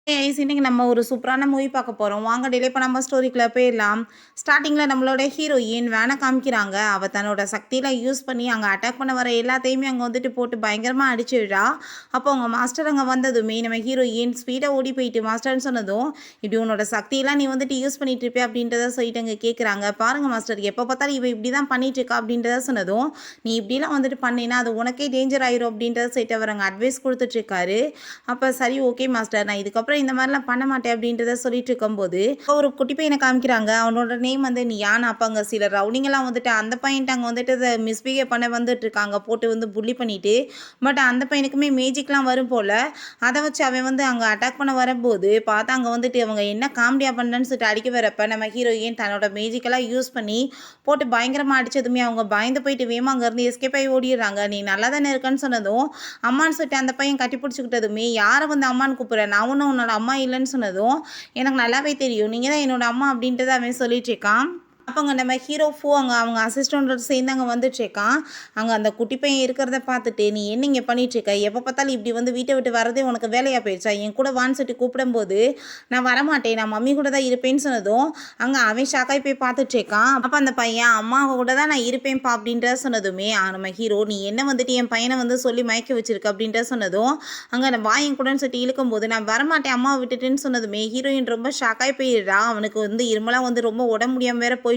இன்னைக்கு நம்ம ஒரு சூப்பரான மூவி பார்க்க போறோம். வாங்க டிலே பண்ணாம ஸ்டோரிக்குள்ள போயிரலாம். ஸ்டார்ட்டிங்ல நம்மளோட ஹீரோயின் வேன காமிக்கிறாங்க. அவ தன்னோட சக்தியில யூஸ் பண்ணி அங்க அட்டாக் பண்ண வர எல்லாத்தையுமே அங்க வந்துட்டு போட்டு பயங்கரமா அடிச்சிடுறா. அப்போ அவங்க மாஸ்டர் அங்க வந்ததுமே நம்ம ஹீரோயின் ஸ்பீடா ஓடி போயிட்டு மாஸ்டர்ன்னு சொன்னதும், "இப்படி உன்னோட சக்தியெல்லாம் நீ வந்துட்டு யூஸ் பண்ணிட்டு இருப்பியா?" அப்படின்றத சொல்லிட்டு அங்க கேட்குறாங்க. "பாருங்க மாஸ்டர், எப்போ பார்த்தாலும் இவ இப்படி தான் பண்ணிட்டு இருக்கா" அப்படின்றத சொன்னதும், "நீ இப்படிலாம் வந்துட்டு பண்ணீன்னா அது உனக்கே டேஞ்சர் ஆயிரும்" அப்படின்றத சொல்லிட்டு அவர் அங்க அட்வைஸ் குடுத்துட்டு இருக்காரு. அப்ப சரி ஓகே மாஸ்டர், நான் இதுக்கப்புறம் இந்த மாதிரிலாம் பண்ண மாட்டேன் அப்படின்றத சொல்லிட்டு இருக்கும்போது ஒரு குட்டி பையனை காமிக்கிறாங்க. அவனோட நேம் வந்து நியான். அப்போ அங்கே சில ரவுடிங்கெல்லாம் வந்துட்டு அந்த பையன்ட்டு அங்கே வந்துட்டு அதை மிஸ்பிஹேவ் பண்ண வந்துட்டு இருக்காங்க, போட்டு வந்து புள்ளி பண்ணிட்டு. பட் அந்த பையனுக்குமே மேஜிக்லாம் வரும் போல். அதை வச்சு அவன் வந்து அங்கே அட்டாக் பண்ண வரும்போது பார்த்தா அங்கே வந்துட்டு அவங்க என்ன காமெடியாக பண்ணுறேன்னு சொல்லிட்டு அடிக்க வரப்ப நம்ம ஹீரோயின் தன்னோட மேஜிக்கெல்லாம் யூஸ் பண்ணி போட்டு பயங்கரமாக அடித்ததுமே அவங்க பயந்து போயிட்டு வேமா அங்கேருந்து எஸ்கேப் ஆகி ஓடிடுறாங்க. "நீ நல்லா தானே இருக்கன்னு" சொன்னதும் அம்மான்னு சொல்லிட்டு அந்த பையன் கட்டி பிடிச்சிக்கிட்டதுமே, "யாரை வந்து அம்மான்னு கூப்பிட்றேன்? நான் ஒன்றும் உன்னோட அம்மா இல்லைன்னு" சொன்னதும், "எனக்கு நல்லாவே தெரியும், நீங்கள் தான் என்னோட அம்மா" அப்படின்றத அவன் சொல்லிட்டு இருக்கான். அப்போங்க நம்ம ஹீரோ அங்கே அவங்க அசிஸ்டண்ட்டோட சேர்ந்து அங்கே வந்துட்டுருக்கான். அங்கே அந்த குட்டி பையன் இருக்கிறத பார்த்துட்டு, "நீ என்ன இங்கே பண்ணிகிட்ருக்க? எப்போ பார்த்தாலும் இப்படி வந்து வீட்டை விட்டு வரதே உனக்கு வேலையாக போயிடுச்சா? என் கூட வான்னு சொல்லிட்டு கூப்பிடும்போது, நான் வரமாட்டேன், நான் மம்மி கூட தான் இருப்பேன்னு" சொன்னதும் அங்கே அவன் ஷாக்காகி போய் பார்த்துட்ருக்கான். அப்போ அந்த பையன், "அம்மாவை கூட தான் நான் இருப்பேன்ப்பா" அப்படின்றத சொன்னதுமே நம்ம ஹீரோ, "நீ என்ன வந்துட்டு என் பையனை வந்து சொல்லி மயக்க வச்சிருக்க" அப்படின்றத சொன்னதும் அங்கே நான் வாயன் கூடன்னு சொல்லிட்டு இழுக்கும்போது, "நான் வரமாட்டேன் அம்மாவை விட்டுட்டுன்னு" சொன்னதுமே ஹீரோயின் ரொம்ப ஷாக்காகி போயிடுறா. அவனுக்கு வந்து இருமலாம் வந்து ரொம்ப உடம்பு முடியாமல் வேற போயிட்டுருக்கு.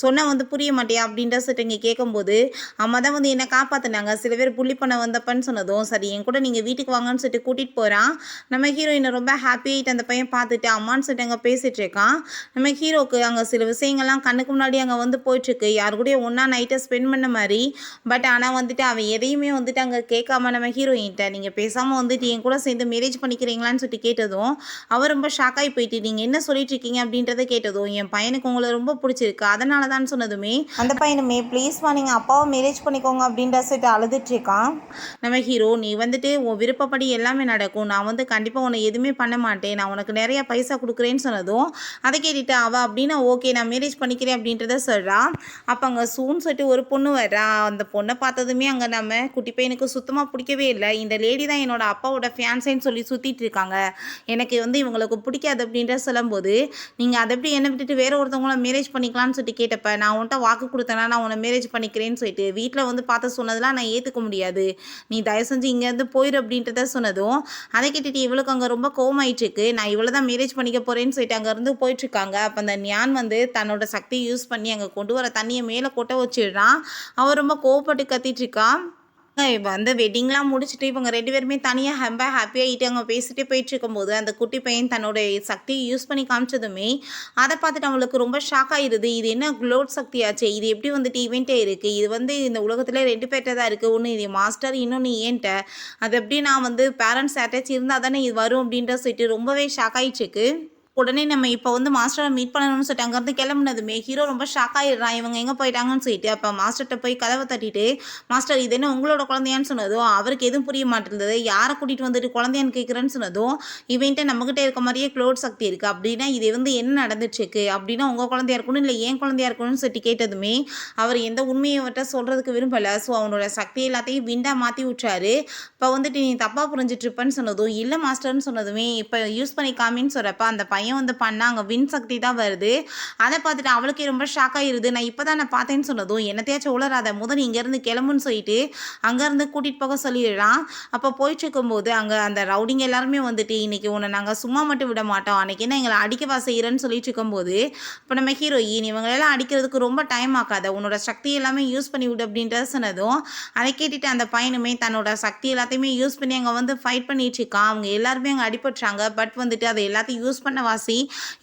சொன்னால் வந்து புரிய மாட்டியா அப்படின்ற சொல்லிட்டு இங்கே கேட்கும்போது, "அம்மா தான் வந்து என்னை காப்பாற்றினாங்க, சில பேர் புள்ளி பண்ண வந்தப்பன்னு" சொன்னதும், "சரி என் கூட நீங்கள் வீட்டுக்கு வாங்கன்னு" சொல்லிட்டு கூட்டிகிட்டு போகிறான். நம்ம ஹீரோயினை ரொம்ப ஹாப்பி ஆகிட்டு அந்த பையன் பார்த்துட்டு அம்மான்னு சொல்லிட்டு அங்கே பேசிகிட்டு இருக்கான். நம்ம ஹீரோக்கு அங்கே சில விஷயங்கள்லாம் கண்ணுக்கு முன்னாடி அங்கே வந்து போயிட்டுருக்கு, யாரு கூட ஒன்றா நைட்டை ஸ்பெண்ட் பண்ண மாதிரி. பட் ஆனால் வந்துட்டு அவன் எதையுமே வந்துட்டு அங்கே கேட்காம நம்ம ஹீரோயின்ட்ட, "நீங்கள் பேசாமல் வந்துட்டு என் கூட சேர்ந்து மேரேஜ் பண்ணிக்கிறீங்களான்னு" சொல்லிட்டு கேட்டதும் அவர் ரொம்ப ஷாக்காகி போயிட்டு, "நீங்கள் என்ன சொல்லிட்டு இருக்கீங்க?" அப்படின்றத கேட்டதும், "என் பையனுக்கு உங்களை ரொம்ப பிடிச்சிருக்கு, அதனால தான்" சொன்னதுமே அந்த பையனுமே, "ப்ளீஸ்மா நீங்கள் அப்பாவை மேரேஜ் பண்ணிக்கோங்க" அப்படின்ற சொல்லிட்டு அழுதுட்டு இருக்கான். நம்ம ஹீரோ, "நீ வந்துட்டு உன் விருப்பப்படி எல்லாமே நடக்கும், நான் வந்து கண்டிப்பாக உன்னை எதுவுமே பண்ண மாட்டேன், நான் உனக்கு நிறைய பைசா கொடுக்குறேன்னு" சொன்னதும் அதை கேட்டுட்டு அவள், "அப்படின்னா ஓகே, நான் மேரேஜ் பண்ணிக்கிறேன்" அப்படின்றத சொல்கிறா. அப்போ அங்கே சூன்னு சொல்லிட்டு ஒரு பொண்ணு வர்றா. அந்த பொண்ணை பார்த்ததுமே அங்கே நம்ம குட்டி பையனுக்கு சுத்தமாக பிடிக்கவே இல்லை. "இந்த லேடி தான் என்னோட அப்பாவோட ஃபியான்சேன்னு சொல்லி சுற்றிட்டு இருக்காங்க, எனக்கு வந்து இவங்களுக்கு பிடிக்காது" அப்படின்ற சொல்லும்போது, "நீங்கள் அதை எப்படி என்னை விட்டுட்டு வேற ஒருத்தவங்கள மேரேஜ் பண்ணிக்கலாம்னு சொல்லிட்டு கேட்டப்ப, நான் உன்ட்ட வாக்கு கொடுத்தேன்னா நான் உன்னை மேரேஜ் பண்ணிக்கிறேன்னு சொல்லிட்டு வீட்டில் வந்து பார்த்து சொன்னதெல்லாம் நான் ஏற்றுக்க முடியாது, நீ தயவு செஞ்சு இங்கேருந்து போயிரு" அப்படின்றத சொன்னதும் அதை கேட்டுட்டு இவளுக்கு அங்கே ரொம்ப கோவமாயிட்டுருக்கு. நான் இவ்வளோ தான் மேரேஜ் பண்ணிக்க போகிறேன்னு சொல்லிட்டு அங்கேருந்து போயிட்டுருக்காங்க. அப்போ அந்த ஞான் வந்து தன்னோட சக்தியை யூஸ் பண்ணி அங்கே கொண்டு வர தண்ணியை மேலே கொட்ட வச்சிடுறான். அவன் ரொம்ப கோவப்பட்டு கத்திட்டு இருக்கான். வந்து வெட்டிங்லாம் முடிச்சுட்டு இவங்க 2 பேருமே தனியா ரொம்ப ஹாப்பியாகிட்டு அங்கே பேசிட்டே போயிட்டுருக்கும்போது, அந்த குட்டி பையன் தன்னோட சக்தியை யூஸ் பண்ணி காமிச்சதுமே, அதை பார்த்துட்டு அவளுக்கு ரொம்ப ஷாக் ஆயிருது. இது என்ன குளோட் சக்தியாச்சே! இது எப்படி வந்துட்டு இவன்ட்ட இருக்கு? இது வந்து இந்த உலகத்திலே 2 பேர்ட்ட தான் இருக்கு. ஒண்ணு இது மாஸ்டர், இன்னொன்னு ஏன்ட்ட. அது எப்படி நான் வந்து பேரண்ட்ஸ் யார்ட்டயாச்சும் இருந்தா தானே இது வரும் அப்படின்ற சொல்லிட்டு ரொம்பவே ஷாக் ஆயிடுச்சுக்கு. உடனே நம்ம இப்போ வந்து மாஸ்டரை மீட் பண்ணணும்னு சொல்லிட்டு அங்கேருந்து கிளம்புனதுமே ஹீரோ ரொம்ப ஷாக் ஆகிடுறான், இவங்க எங்கே போயிட்டாங்கன்னு சொல்லிட்டு. அப்போ மாஸ்டர்கிட்ட போய் கதவை தட்டிட்டு, "மாஸ்டர், இது என்ன உங்களோட குழந்தையான்னு" சொன்னதும் அவருக்கு எதுவும் புரிய மாட்டேங்குது. "யாரை கூட்டிகிட்டு வந்துட்டு குழந்தையான்னு கேட்குறேன்னு" சொன்னதும், "இவன்ட்ட நம்மகிட்ட இருக்க மாதிரியே க்ளோட் சக்தி இருக்குது, அப்படின்னா இது வந்து என்ன நடந்துச்சுக்கு, அப்படின்னா உங்கள் குழந்தையா இருக்கணும் இல்லை ஏன் குழந்தையா இருக்கணும்னு" சொல்லிட்டு கேட்டதுமே அவர் எந்த உண்மையை அவர்கிட்ட சொல்கிறதுக்கு விரும்பலை. ஸோ அவனோட சக்தி எல்லாத்தையும் விண்டா மாற்றி விட்டாரு. இப்போ வந்துட்டு, "நீ தப்பாக புரிஞ்சிட்டு இருப்பேன்னு" சொன்னதும், "இல்லை மாஸ்டர்னு" சொன்னதுமே, "இப்போ யூஸ் பண்ணி காமின்னு" சொல்கிறப்ப அந்த பையன் வந்து பண்ணா அங்கே வின் சக்தி தான் வருது. அதை பார்த்துட்டு அவளுக்கே ரொம்ப ஷாக் ஆயிருது. "நான் இப்போ தான் நான் பார்த்தேன்னு" சொன்னதும், "என்னத்தையாச்சும் உளராத, முதல்ல இங்கேருந்து கிளம்புன்னு" சொல்லிட்டு அங்கேருந்து கூட்டிகிட்டு போக சொல்லிடுறான். அப்போ போயிட்டு இருக்கும்போது அங்கே அந்த ரவுடிங்க எல்லாருமே வந்துட்டு, "இன்னைக்கு உன்னை நாங்கள் சும்மா மட்டும் விட மாட்டோம், அன்னைக்கு என்ன எங்களை அடிக்கவா செய்கிறேன்னு" சொல்லிட்டு இருக்கும்போது, இப்போ நம்ம ஹீரோயின், "இவங்களெல்லாம் அடிக்கிறதுக்கு ரொம்ப டைம் ஆக்காத, உன்னோட சக்தி எல்லாமே யூஸ் பண்ணி விடு" அப்படின்றத சொன்னதும் அதை கேட்டுட்டு அந்த பையனுமே தன்னோட சக்தி எல்லாத்தையுமே யூஸ் பண்ணி அங்கே வந்து ஃபைட் பண்ணிட்டு இருக்கான். அவங்க எல்லாருமே அங்கே அடிபட்டுறாங்க. பட் வந்துட்டு அதை எல்லாத்தையும் யூஸ் பண்ண வாசி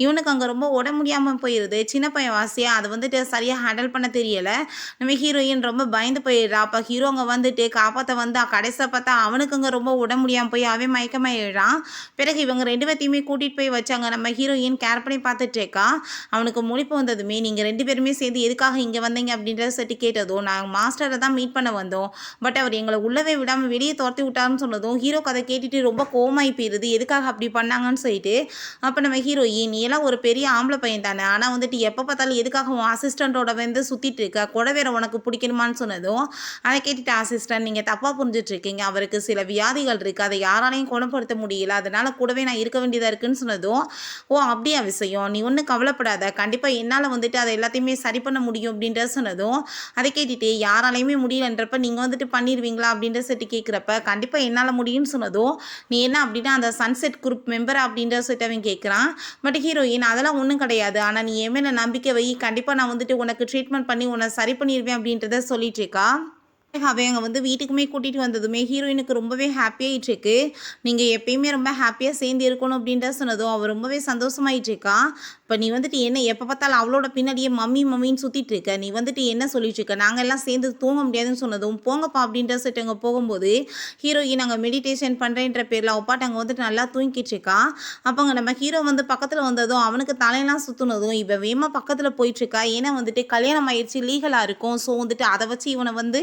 இவனுக்கு அங்கே ரொம்ப உடம்பு முடியாமல் போயிடுது. சின்ன பையன் வாசியா அதை வந்துட்டு சரியாக ஹேண்டில் பண்ண தெரியலை. நம்ம ஹீரோயின் ரொம்ப பயந்து போயிடுறா. அப்போ ஹீரோ அங்கே வந்துட்டு காப்பாற்ற வந்தா கடைசியாக பார்த்தா அவனுக்கு அங்கே ரொம்ப உடம்பு முடியாமல் போய் அவன் மயக்கமாயிடுறான். பிறகு இவங்க 2 பேர்த்தையுமே கூட்டிகிட்டு போய் வச்சாங்க. நம்ம ஹீரோயின் கேர் பண்ணி பார்த்துட்டு இருக்கா. அவனுக்கு முழிப்பு வந்ததுமே, "நீங்கள் 2 பேருமே சேர்ந்து எதுக்காக இங்கே வந்தீங்க?" அப்படின்றத சட்டி கேட்டதும், "நாங்கள் மாஸ்டரை தான் மீட் பண்ண வந்தோம், பட் அவர் எங்களை உள்ளவே விடாமல் வெளியே துரத்தி விட்டாருன்னு" சொன்னதும் ஹீரோக்கு அதை கேட்டுட்டு ரொம்ப கோவமாகி போயிடுது. எதுக்காக அப்படி பண்ணாங்கன்னு சொல்லிட்டு. அப்போ நம்ம ஹீரோயின், "நீ எல்லாம் ஒரு பெரிய ஆம்பள பையன் தானே! ஆனா வந்துட்டு எப்ப பார்த்தாலும் எதுக்காக உன் அசிஸ்டன்ட்டோட வந்து சுத்திட்டு இருக்க? கொட வேற உனக்கு புடிக்கணுமான்னு?" சொன்னதும், அத கேட்டுட்டு அசிஸ்டன்ட், "நீங்க தப்பா புரிஞ்சுட்டு இருக்கீங்க. அவருக்கு சில வியாதிகள் இருக்கு. அத யாராலயும் குணப்படுத்த முடியல. அதனால கூடவே நான் இருக்க வேண்டியதா இருக்குன்னு" சொன்னதும், "ஓ! அப்படியா விஷயம்? நீ ஒண்ணும் கவலைப்படாத. கண்டிப்பா என்னால வந்துட்டு அத எல்லாத்தையுமே சரி பண்ண முடியும்." அப்படின்றத சொன்னதும், அத கேட்டுட்டு, "யாராலயுமே முடியலன்றப்ப நீங்க வந்துட்டு பண்ணிருவீங்களா?" அப்படின்ற சொல்லிட்டு கேட்கிறப்ப, "கண்டிப்பா என்னால முடியும்ன்னு" சொன்னதும், "நீ என்ன அப்படின்னா அந்த சன்செட் குரூப் மெம்பரா?" அப்படின்ற சொல்லிட்டு அவன் கேட்குறான். பட் ஹீரோயின், "அதெல்லாம் ஒண்ணும் கிடையாது. ஆனா நீ என் மேல நம்பிக்கை வை. கண்டிப்பா நான் வந்துட்டு உனக்கு ட்ரீட்மெண்ட் பண்ணி உன்ன சரி பண்ணிருவேன்." அப்படின்றத சொல்லிட்டு இருக்கா. அவங்க வந்து வீட்டுக்குமே கூட்டிட்டு வந்ததுமே ஹீரோயினுக்கு ரொம்பவே ஹாப்பியாயிட்டுருக்கு. நீங்க எப்பயுமே ரொம்ப ஹாப்பியா சேர்ந்து இருக்கணும் அப்படின்றத சொன்னதும், அவ ரொம்பவே சந்தோஷமாயிட்டுருக்கா. இப்ப நீ வந்துட்டு என்ன எப்ப பார்த்தாலும் அவளோட பின்னாடியே மம்மி மம்மின்னு சுத்திட்டு இருக்க. நீ வந்துட்டு என்ன சொல்லிட்டு இருக்க? நாங்க எல்லாம் சேர்ந்து தூங்க முடியாதுன்னு சொன்னதும், போங்கப்பா அப்படின்ற சொல்லிட்டு அங்க போகும்போது, ஹீரோயின் அங்க மெடிடேஷன் பண்றேன்ற பேர்ல அவ பாட்டு அங்க வந்துட்டு நல்லா தூங்கிட்டு இருக்கா. அப்ப அங்க நம்ம ஹீரோ வந்து பக்கத்துல வந்ததும், அவனுக்கு தலையெல்லாம் சுத்துனதும், இவ வேகமா பக்கத்துல போயிட்டுருக்கா. ஏன்னா வந்துட்டு கல்யாணம் ஆயிருச்சு, லீகலா இருக்கும். ஸோ வந்துட்டு அத வச்சு இவன வந்து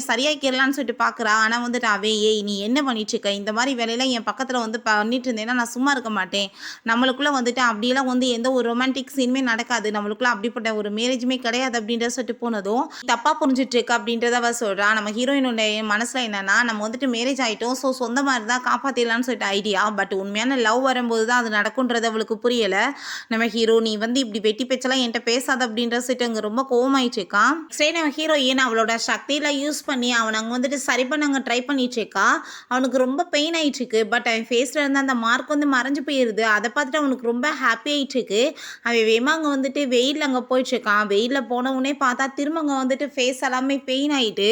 சரியாக்கிரலான்னு சொல்லிட்டு பார்க்குறா. ஆனா வந்துட்டு அவன், "ஏய் நீ என்ன பண்ணிட்டுருக்க? இந்த மாரி வேலையெல்லாம் என் பக்கத்துல வந்து பண்ணிட்டு இருந்தேன்னா, நான் சும்மா இருக்க மாட்டேன். நம்மளுக்குள்ள வந்துட்டு அப்படியெல்லாம் வந்து எந்த ஒரு ரொமான்டிக் சீனுமே நடக்காது. நம்மளுக்குள்ள அப்படிப்பட்ட ஒரு மேரேஜுமே கிடையாது." அப்படின்றத சொல்லிட்டு போனதும், "தப்பா புரிஞ்சுட்டு இருக்க." அப்படின்றத அவ சொல்றா. நம்ம ஹீரோயினோட மனசுல என்னன்னா, நம்ம வந்துட்டு மேரேஜ் ஆயிட்டோம். ஸோ சொந்தமா இருந்தா காப்பாத்திடலான்னு சொல்லிட்டு ஐடியா. பட் உண்மையான லவ் வரும்போது தான் அது நடக்குன்றது அவளுக்கு புரியல. நம்ம ஹீரோ, "நீ வந்து இப்படி வெட்டி பேச்செல்லாம் என்ட்ட பேசாத." அப்படின்ற சொல்லிட்டு அங்க ரொம்ப கோவமாயிட்டு இருக்கான். சரி நம்ம ஹீரோயின் அவளோட சக்தியில யூஸ் பண்ணி அவன அங்க வந்துட்டு சரி பண்ண அங்க ட்ரை பண்ணிட்டு இருக்கா. அவனுக்கு ரொம்ப பெயின் ஆயிட்டு இருக்கு. பட் அவன் ஃபேஸ்ல இருந்து அந்த மார்க் வந்து மறைஞ்சு போயிருது. அத பார்த்துட்டு அவனுக்கு ரொம்ப ஹாப்பி ஆயிட்டு இருக்கு. அவன் வேகமா அங்க வந்துட்டு வெயில்ல அங்க போயிட்டு இருக்கான். வெயில்ல போன உடனே பார்த்தா திரும்ப அங்க வந்துட்டு ஃபேஸ் எல்லாமே பெயின் ஆயிட்டு,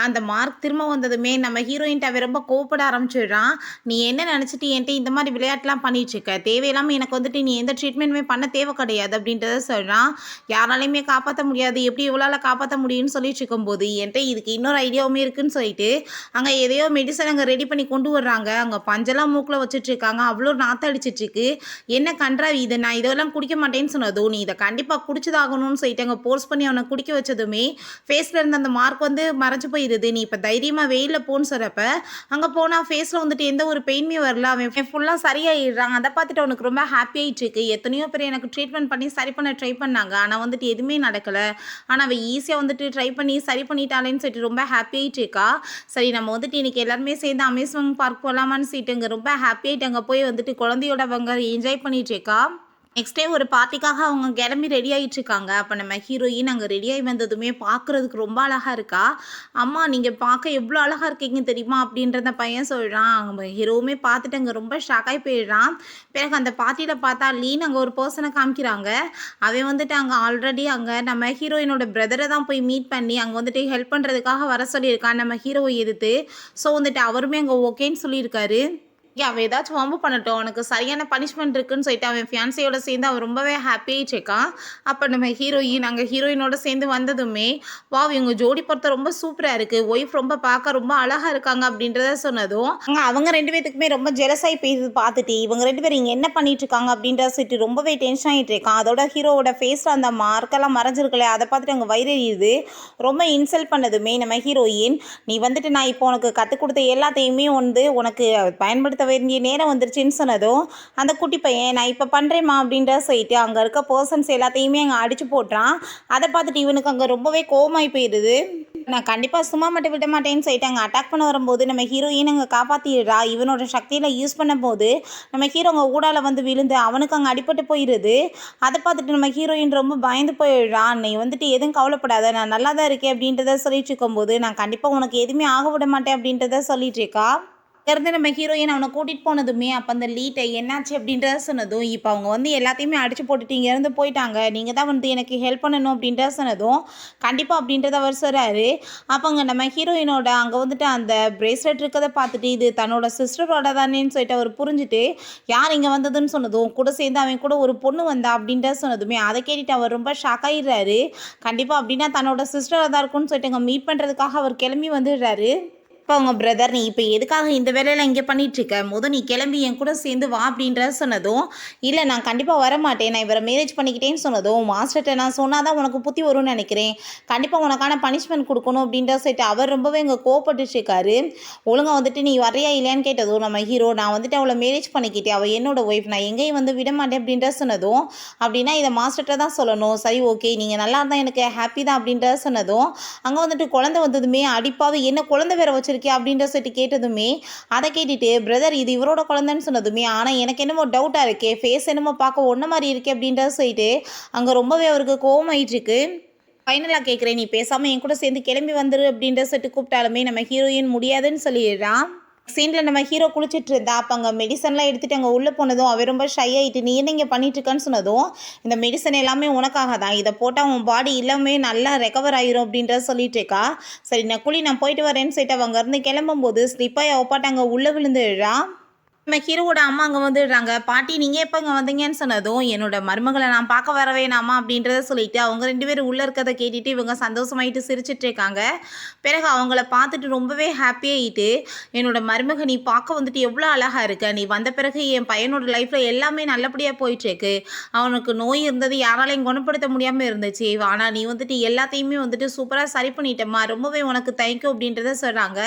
அந்த மார்க் திரும்ப வந்ததுமே நம்ம ஹீரோயின்ட்ட அவன் ரொம்ப கோவப்பட ஆரம்பிச்சுடுறான். "நீ என்ன நினைச்சுட்டு என்ட்ட இந்த மாரி விளையாட்டுலாம் பண்ணிட்டு இருக்க? தேவையில்லாம எனக்கு வந்துட்டு நீ எந்த ட்ரீட்மெண்ட்டுமே பண்ண தேவை கிடையாது." அப்படின்றத சொல்றான். யாராலயுமே காப்பாத்த முடியாது. எப்படி இவளால காப்பாத்த முடியும்னு சொல்லிட்டு இருக்கும்போது, என்ட்ட இதுக்கு இன்னொரு ஐடியாவுமே இருக்குன்னு சொல்லிட்டு, அங்க எதையோ மெடிசன் அங்க ரெடி பண்ணி கொண்டு வர்றாங்க. அங்க பஞ்செல்லாம் மூக்குல வச்சுட்ருக்காங்க. அவ்ளோ நாத்தம் அடிச்சிட்ருக்கு. "என்ன கண்றாவி இது? நான் இதெல்லாம் குடிக்க மாட்டேன்னு சொன்னதும், நீ இத கண்டிப்பா குடிச்சுதாகணும்னு" சொல்லிட்டு அங்க ஃபோர்ஸ் பண்ணி அவன குடிக்க வச்சதுமே, ஃபேஸ்ல இருந்த அந்த மார்க் வந்து மறைஞ்சு போயிருது. "நீ இப்ப தைரியமா வெயில்ல போன்னு" சொல்றப்ப, அங்க போனா ஃபேஸ்ல வந்துட்டு எந்த ஒரு பெயினுமே வரல. அவன் ஃபுல்லா சரியாயிடுறான். அத பார்த்துட்டு அவனுக்கு ரொம்ப ஹாப்பி ஆயிட்டுருக்கு. எத்தனையோ பேர் எனக்கு ட்ரீட்மெண்ட் பண்ணி சரி பண்ண ட்ரை பண்ணாங்க. ஆனா வந்துட்டு எதுவுமே நடக்கல. ஆனா அவ ஈஸியா வந்துட்டு ட்ரை பண்ணி சரி பண்ணிட்டாளேன்னு சொல்லிட்டு ரொம்ப ஹாப்பி ஆயிட்டு இருக்கா. சரி நம்ம வந்துட்டு இன்னைக்கு எல்லாருமே சேர்ந்து அம்யூஸ்மெண்ட் பார்க் போலாமான்னு சொல்லிட்டு அங்க ரொம்ப ஹாப்பி ஆயிட்டு அங்க போய் வந்துட்டு குழந்தையோட அவங்க என்ஜாய் பண்ணிட்டு இருக்கா. நெக்ஸ்ட் டே ஒரு பார்ட்டிக்காக அவங்க கிளம்பி ரெடி ஆயிட்டு இருக்காங்க. அப்ப நம்ம ஹீரோயின் அங்க ரெடி ஆயி வந்ததுமே பார்க்குறதுக்கு ரொம்ப அழகா இருக்கா. "அம்மா நீங்க பார்க்க எவ்ளோ அழகா இருக்கீங்க தெரியுமா?" அப்படின்ற அந்த பையன் சொல்றான். நம்ம ஹீரோவுமே பார்த்துட்டு அங்க ரொம்ப ஷாக் ஆயி போயிடுறான். பிறகு அந்த பார்ட்டியில பார்த்தா லீன்னு அங்க ஒரு பெர்சன காமிக்கிறாங்க. அவன் வந்துட்டு அங்க ஆல்ரெடி அங்க நம்ம ஹீரோயினோட பிரதர தான் போய் மீட் பண்ணி அங்க வந்துட்டு ஹெல்ப் பண்றதுக்காக வர சொல்லியிருக்கான் நம்ம ஹீரோவ எதிர்த்து. ஸோ வந்துட்டு அவருமே அங்க ஓகேன்னு சொல்லியிருக்காரு. அவ ஏதாச்சும் வம்பு பண்ணட்டும். அவனுக்கு சரியான பனிஷ்மென்ட் இருக்குன்னு சொல்லிட்டு அவன் ஃபியான்சியோட சேர்ந்து அவன் ரொம்பவே ஹாப்பி ஆயிட்டுருக்கான். அப்ப நம்ம ஹீரோயின் அங்க ஹீரோயினோட சேர்ந்து வந்ததுமே, "வாவ்! இவங்க ஜோடி பொருத்தம் ரொம்ப சூப்பரா இருக்கு. ஒய்ஃப் ரொம்ப பார்க்க ரொம்ப அழகா இருக்காங்க." அப்படின்றத சொன்னதும், அவங்க 2 பேத்துக்குமே ரொம்ப ஜெலஸ் ஆயி போயிருது பார்த்துட்டு. இவங்க 2 பேரும் இங்க என்ன பண்ணிட்டு இருக்காங்க அப்படின்றத சொல்லிட்டு ரொம்பவே டென்ஷன் ஆயிட்டு இருக்கான். அதோட ஹீரோவோட ஃபேஸ்ல அந்த மார்க்கெல்லாம் மறைஞ்சிருக்குல்ல, அத பார்த்துட்டு அங்க வயிறு எரியுது. ரொம்ப இன்சல்ட் பண்ணதுமே நம்ம ஹீரோயின், "நீ வந்துட்டு நான் இப்போ உனக்கு கத்துக் குடுத்த எல்லாத்தையுமே வந்து உனக்கு பயன்படுத்த வேண்டிய நேரம் வந்துருச்சுன்னு" சொன்னதும், அந்த குட்டி பையன், "நான் இப்ப பண்றேன்ம்மா." அப்படின்ற சொல்லிட்டு அங்க இருக்க பெர்சன்ஸ் எல்லாத்தையுமே அங்க அடிச்சு போட்றான். அத பார்த்துட்டு இவனுக்கு அங்க ரொம்பவே கோவமாயி போயிருது. நான் கண்டிப்பா சும்மா மட்டும் விட மாட்டேன்னு சொல்லிட்டு அங்க அட்டாக் பண்ண வரும்போது நம்ம ஹீரோயின் அங்க காப்பாத்திடுறா. இவனோட சக்தியில யூஸ் பண்ணும்போது நம்ம ஹீரோ அங்க ஊடால வந்து விழுந்து அவனுக்கு அங்க அடிபட்டு போயிருது. அத பார்த்துட்டு நம்ம ஹீரோயின் ரொம்ப பயந்து போயிடுறா. "நீ வந்துட்டு எதுவும் கவலைப்படாத. நான் நல்லா தான் இருக்கேன்." அப்படின்றத சொல்லிட்டு இருக்கும்போது, "நான் கண்டிப்பா உனக்கு எதுவுமே ஆக விட மாட்டேன்." அப்படின்றத சொல்லிட்டு இருக்கா. இருந்து நம்ம ஹீரோயின் அவன கூட்டிட்டு போனதுமே, அப்ப அந்த லீட்ட என்னாச்சு அப்படின்றத சொன்னதும், இப்ப அவங்க வந்து எல்லாத்தையுமே அடிச்சு போட்டுட்டு இங்கேருந்து போயிட்டாங்க. நீங்க தான் வந்து எனக்கு ஹெல்ப் பண்ணணும் அப்படின்றத சொன்னதும், கண்டிப்பா அப்படின்றத அவர் சொல்றாரு. அப்ப அங்க நம்ம ஹீரோயினோட அங்க வந்துட்டு அந்த பிரேஸ்லெட் இருக்கத பார்த்துட்டு, இது தன்னோட சிஸ்டரோட தானேன்னு சொல்லிட்டு அவர் புரிஞ்சுட்டு, யார் இங்க வந்ததுன்னு சொன்னதும், கூட சேர்ந்து அவன் கூட ஒரு பொண்ணு வந்தா அப்படின்றத சொன்னதுமே, அத கேட்டுட்டு அவர் ரொம்ப ஷாக் ஆயிடுறாரு. கண்டிப்பா அப்படின்னா தன்னோட சிஸ்டரா தான் இருக்கும்னு சொல்லிட்டு அங்க மீட் பண்றதுக்காக அவர் கிளம்பி வந்துடுறாரு. இப்போ அவங்க பிரதர், நீ இப்போ எதுக்காக இந்த வேலையெல்லாம் இங்கே பண்ணிகிட்ருக்க, நீ கிளம்பி என் கூட சேர்ந்து வா அப்படின்ற சொன்னதும், இல்லை நான் கண்டிப்பாக வரமாட்டேன், நான் இவரை மேரேஜ் பண்ணிக்கிட்டேன்னு சொன்னதும், மாஸ்டர்கிட்ட நான் சொன்னால் தான் உனக்கு புத்தி வரும்னு நினைக்கிறேன், கண்டிப்பாக உனக்கான பனிஷ்மெண்ட் கொடுக்கணும் அப்படின்ற சொல்லிட்டு அவர் ரொம்பவே இங்கே கோவப்பட்டுருக்காரு. ஒழுங்காக வந்துட்டு நீ வரையா இல்லையான்னு கேட்டதும் நம்ம ஹீரோ, நான் வந்துட்டு அவளை மேரேஜ் பண்ணிக்கிட்டேன், அவள் என்னோட ஒய்ஃப், நான் எங்கேயும் வந்து விட மாட்டேன் அப்படின்ற சொன்னதும், அப்படின்னா இதை மாஸ்டர்கிட்ட தான் சொல்லணும், சரி ஓகே நீங்கள் நல்லா இருந்தால் எனக்கு ஹாப்பி தான் அப்படின்ற சொன்னதும், அங்கே வந்துட்டு குழந்தை வந்ததுமே அடிப்பாவே என்ன குழந்தை வேற வச்சிருக்கேன் அப்படின்ற சொல்லிட்டு கேட்டதுமே, அதை கேட்டுட்டு பிரதர் இது இவரோட குழந்தைன்னு சொன்னதுமே, ஆனால் எனக்கு என்னமோ டவுட்டாக இருக்கே, ஃபேஸ் என்னமோ பார்க்க ஒன்றை மாதிரி இருக்கே அப்படின்ற சொல்லிட்டு அங்கே ரொம்பவே அவருக்கு கோவமாயிட்டு இருக்கு. ஃபைனலாக கேட்குறேன், நீ பேசாமல் என் கூட சேர்ந்து கிளம்பி வந்துரு அப்படின்ற சொல்லிட்டு கூப்பிட்டாலுமே நம்ம ஹீரோயின் முடியாதுன்னு சொல்லிடுறான். சீனில் நம்ம ஹீரோ குளிச்சுட்டு இருந்தா, அப்போ அங்கே மெடிசன்லாம் எடுத்துகிட்டு அங்கே உள்ளே போனதும் அவன் ரொம்ப ஷை ஆகிட்டு, நீ என்ன இங்கே பண்ணிட்டுருக்கான்னு சொன்னதும், இந்த மெடிசன் எல்லாமே உனக்காக தான், இதை போட்டால் உன் பாடி எல்லாமே நல்லா ரெக்கவர் ஆகிரும் அப்படின்ற சொல்லிட்டு இருக்கா. சரி நான் போயிட்டு வரேன்னு சொல்லிட்டு அவங்க இருந்து கிளம்பும்போது ஸ்லிப்பாக ஒப்பாட்ட அங்கே உள்ளே விழுந்துடுறா. நம்ம ஹீரோவோட அம்மா அங்கே வந்துடுறாங்க. பாட்டி நீங்கள் எப்போ இங்கே வந்தீங்கன்னு சொன்னதும், என்னோட மருமகளை நான் பார்க்க வர வேணாமா அப்படின்றத சொல்லிட்டு அவங்க 2 பேரும் உள்ளே இருக்கிறத கேட்டுட்டு இவங்க சந்தோஷமாயிட்டு சிரிச்சிட்டு இருக்காங்க. பிறகு அவங்கள பார்த்துட்டு ரொம்பவே ஹாப்பியாகிட்டு, என்னோட மருமக நீ பார்க்க வந்துட்டு எவ்வளோ அழகாக இருக்க, நீ வந்த பிறகு என் பையனோட லைஃப்பில் எல்லாமே நல்லபடியாக போயிட்டுருக்கு, அவனுக்கு நோய் இருந்தது யாராலையும் குணப்படுத்த முடியாமல் இருந்துச்சு, ஆனால் நீ வந்துட்டு எல்லாத்தையுமே வந்துட்டு சூப்பராக சரி பண்ணிட்டம்மா, ரொம்பவே உனக்கு தேங்க்யூ அப்படின்றத சொல்கிறாங்க.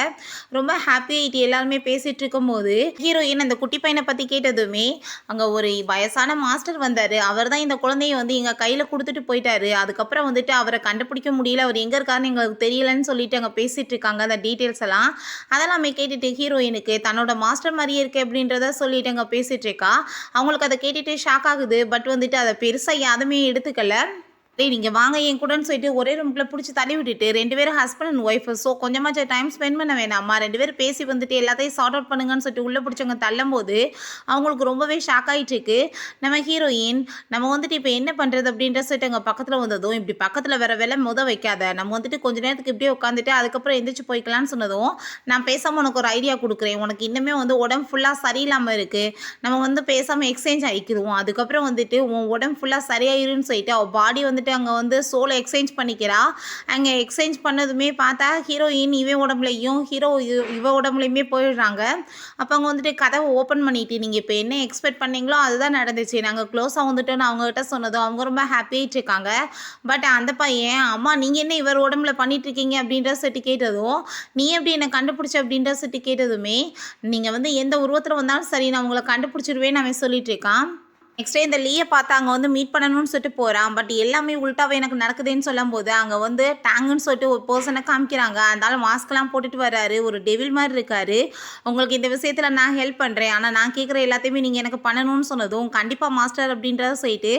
ரொம்ப ஹாப்பியாகிட்டு எல்லாருமே பேசிகிட்டு இருக்கும்போது ஹீரோயின் அந்த குட்டி பையனை பற்றி கேட்டதுமே, அங்கே ஒரு வயசான மாஸ்டர் வந்தார், அவர் தான் இந்த குழந்தைய வந்து எங்கள் கையில் கொடுத்துட்டு போயிட்டாரு, அதுக்கப்புறம் வந்துட்டு அவரை கண்டுபிடிக்க முடியல, அவர் எங்கே இருக்காருன்னு எங்களுக்கு தெரியலன்னு சொல்லிட்டு அங்கே பேசிகிட்டு இருக்காங்க. அந்த டீட்டெயில்ஸ் எல்லாம் அதெல்லாமே கேட்டுட்டு ஹீரோயினுக்கு தன்னோட மாஸ்டர் மாதிரியே இருக்கு அப்படின்றத சொல்லிட்டு அங்கே பேசிகிட்டு இருக்கா. அவங்களுக்கு அதை கேட்டுட்டு ஷாக் ஆகுது. பட் வந்துட்டு அதை பெருசாக யாருமே எடுத்துக்கல. நீங்கள் வாங்க என் கூடன்னு சொல்லிட்டு ஒரே ரூம்குள்ளே பிடிச்சி தள்ளி விட்டுட்டு 2 பேரும் ஹஸ்பண்ட் அண்ட் ஒய்ஃப், ஸோ கொஞ்சமாச்சும் டைம் ஸ்பெண்ட் பண்ண வேணாமா, 2 பேரும் பேசி வந்துட்டு எல்லாத்தையும் சார்ட் அவுட் பண்ணுங்கன்னு சொல்லிட்டு உள்ளே பிடிச்சவங்க தள்ளும் போது அவங்களுக்கு ரொம்பவே ஷாக் ஆகிட்டுருக்கு. நம்ம ஹீரோயின் நம்ம வந்துட்டு இப்போ என்ன பண்ணுறது அப்படின்ற சொல்லிட்டு அங்கே பக்கத்தில் வந்ததும், இப்படி பக்கத்தில் வேறு வேலை வைக்காத, நம்ம வந்துட்டு கொஞ்சம் நேரத்துக்கு இப்படியே உட்காந்துட்டு அதுக்கப்புறம் எந்திரிச்சு போய்க்கலான்னு சொன்னதும், நான் பேசாமல் உனக்கு ஒரு ஐடியா கொடுக்குறேன், உனக்கு இன்னுமே வந்து உடம்பு ஃபுல்லாக சரியில்லாமல் இருக்குது, நம்ம வந்து பேசாமல் எக்ஸ்சேஞ்ச் ஆகிக்கிடுவோம், அதுக்கப்புறம் வந்துட்டு உன் உடம்பு ஃபுல்லாக சரியாயிருன்னு சொல்லிட்டு அவள் பாடி வந்துட்டு அங்கே வந்து சோலை எக்ஸ்சேஞ்ச் பண்ணிக்கிறா. அங்கே எக்ஸ்சேஞ்ச் பண்ணதுமே பார்த்தா ஹீரோயின் இவன் உடம்புலையும் இவ உடம்புலையுமே போயிடுறாங்க. அப்போ அங்கே வந்துட்டு கதவை ஓப்பன் பண்ணிட்டு, நீங்கள் இப்போ என்ன எக்ஸ்பெக்ட் பண்ணீங்களோ அதுதான் நடந்துச்சு, நாங்கள் க்ளோஸாக வந்துட்டோன்னு அவங்ககிட்ட சொன்னதும் அவங்க ரொம்ப ஹாப்பியாகிட்டு இருக்காங்க. பட் அந்த பையன், அம்மா நீங்கள் என்ன இவர் உடம்புல பண்ணிட்டு இருக்கீங்க அப்படின்ற சொல்லிட்டு கேட்டதும், நீ எப்படி என்னை கண்டுபிடிச்ச அப்படின்ற சொல்லிட்டு கேட்டதுமே, நீங்கள் வந்து எந்த உருவத்தில் வந்தாலும் சரி நான் உங்களை கண்டுபிடிச்சிருவேன்னு அவன் சொல்லிட்டு இருக்கான். நெக்ஸ்ட் இந்த லீயை பார்த்து அங்கே வந்து மீட் பண்ணணும்னு சொல்லிட்டு போகிறான். பட் எல்லாமே உள்டாவே எனக்கு நடக்குதுன்னு சொல்லும் போது அங்கே வந்து டேங்குன்னு சொல்லிட்டு ஒரு பர்சனை காமிக்கிறாங்க. அதனால மாஸ்க்லாம் போட்டுட்டு வர்றாரு, ஒரு டெவில் மாதிரி இருக்காரு. உங்களுக்கு இந்த விஷயத்தில் நான் ஹெல்ப் பண்ணுறேன், ஆனால் நான் கேட்குற எல்லாத்தையுமே நீங்கள் எனக்கு பண்ணணும்னு சொன்னதும், கண்டிப்பாக மாஸ்டர் அப்படின்றத சொல்லிட்டு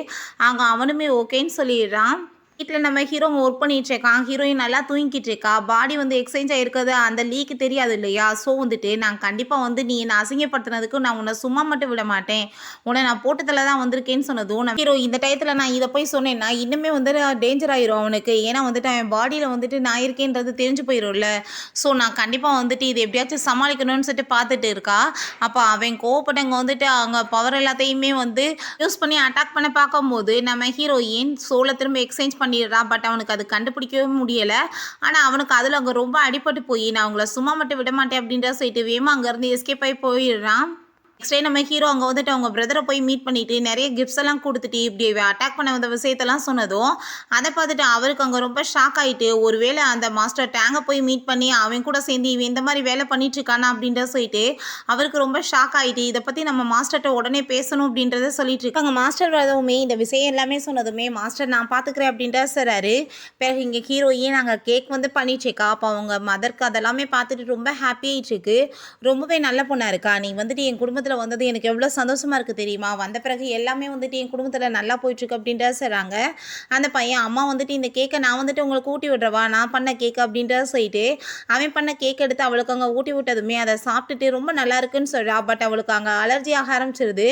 அங்கே அவனுமே ஓகேன்னு சொல்லிடுறான். வீட்டில் நம்ம ஹீரோ ஒர்க் பண்ணிட்டு இருக்கான், ஹீரோயின் நல்லா தூங்கிக்கிட்டு இருக்கா, பாடி வந்து எக்ஸ்சேஞ்ச் ஆகிருக்கிறது அந்த லீக்கு தெரியாது இல்லையா. ஸோ வந்துட்டு நான் கண்டிப்பாக வந்து நீ என்னை அசிங்கப்படுத்தினதுக்கு நான் உன்னை சும்மா மட்டும் விட மாட்டேன், உன்னை நான் போட்டதில் தான் வந்திருக்கேன்னு சொன்னதும், நம்ம ஹீரோ இந்த டயத்தில் நான் இதை போய் சொன்னேன்னா இன்னுமே வந்து டேஞ்சர் ஆயிரும் அவனுக்கு, ஏன்னா வந்துட்டு அவன் பாடியில் வந்துட்டு நான் இருக்கேன்றது தெரிஞ்சு போயிடும்ல. ஸோ நான் கண்டிப்பாக வந்துட்டு இது எப்படியாச்சும் சமாளிக்கணும்னு சொல்லிட்டு பார்த்துட்டு இருக்கா. அப்போ அவன் கோவப்பட்டவங்க வந்துட்டு அங்கே பவர் எல்லாத்தையுமே வந்து யூஸ் பண்ணி அட்டாக் பண்ண பார்க்கும்போது நம்ம ஹீரோயின் சோலை திரும்ப எக்ஸ்சேஞ்ச் பண்ணிடுறான். பட் அவனுக்கு அது கண்டுபிடிக்கவே முடியலை. ஆனால் அவனுக்கு அதில் அங்கே ரொம்ப அடிபட்டு போய் நான் அவங்கள சும்மா மட்டும் விட மாட்டேன் அப்படின்ற சொல்லிட்டு வேமா அங்கேருந்து எஸ்கேப் ஆகி போயிடுறான். நெக்ஸ்ட் டே நம்ம ஹீரோ அங்கே வந்துட்டு அவங்க பிரதரை போய் மீட் பண்ணிவிட்டு நிறைய கிஃப்ட்ஸ் எல்லாம் கொடுத்துட்டு இப்படி அட்டாக் பண்ண வந்த விஷயத்தெல்லாம் சொன்னதும், அதை பார்த்துட்டு அவருக்கு அங்கே ரொம்ப ஷாக் ஆகிட்டு, ஒருவேளை அந்த மாஸ்டர் டேங்கை போய் மீட் பண்ணி அவன் கூட சேர்ந்து இவன் இந்த மாதிரி வேலை பண்ணிட்டுருக்கானா அப்படின்ற சொல்லிட்டு அவருக்கு ரொம்ப ஷாக் ஆகிட்டு, இதை பற்றி நம்ம மாஸ்டர்கிட்ட உடனே பேசணும் அப்படின்றத சொல்லிட்டு இருக்காங்க. மாஸ்டர் வரதுமே இந்த விஷயம் எல்லாமே சொன்னதுமே, மாஸ்டர் நான் பார்த்துக்கிறேன் அப்படின்ற சொல்கிறாரு. பிறகு இங்கே ஹீரோயின் நாங்கள் கேக் வந்து பண்ணிட்டுருக்கா. அப்போ அவங்க மதருக்கு அதெல்லாமே பார்த்துட்டு ரொம்ப ஹாப்பியாகிட்டு இருக்கு. ரொம்பவே நல்ல பொண்ணாக இருக்கா, நீ வந்துட்டு என் குடும்பத்தில் வந்தது எனக்கு எவ்வளோ சந்தோஷமாக இருக்குது தெரியுமா, வந்த பிறகு எல்லாமே வந்துட்டு என் குடும்பத்தில் நல்லா போயிட்டுருக்கு அப்படின்றத சொல்கிறாங்க. அந்த பையன், அம்மா வந்துட்டு இந்த கேக்கை நான் வந்துட்டு உங்களுக்கு ஊட்டி விட்றவா, நான் பண்ண கேக்கு அப்படின்றத சொல்லிட்டு அவன் பண்ண கேக் எடுத்து அவளுக்கு அங்கே ஊட்டி விட்டதுமே அதை சாப்பிட்டுட்டு ரொம்ப நல்லா இருக்குன்னு சொல்கிறா. பட் அவளுக்கு அங்கே அலர்ஜி ஆக ஆரம்பிச்சிருது.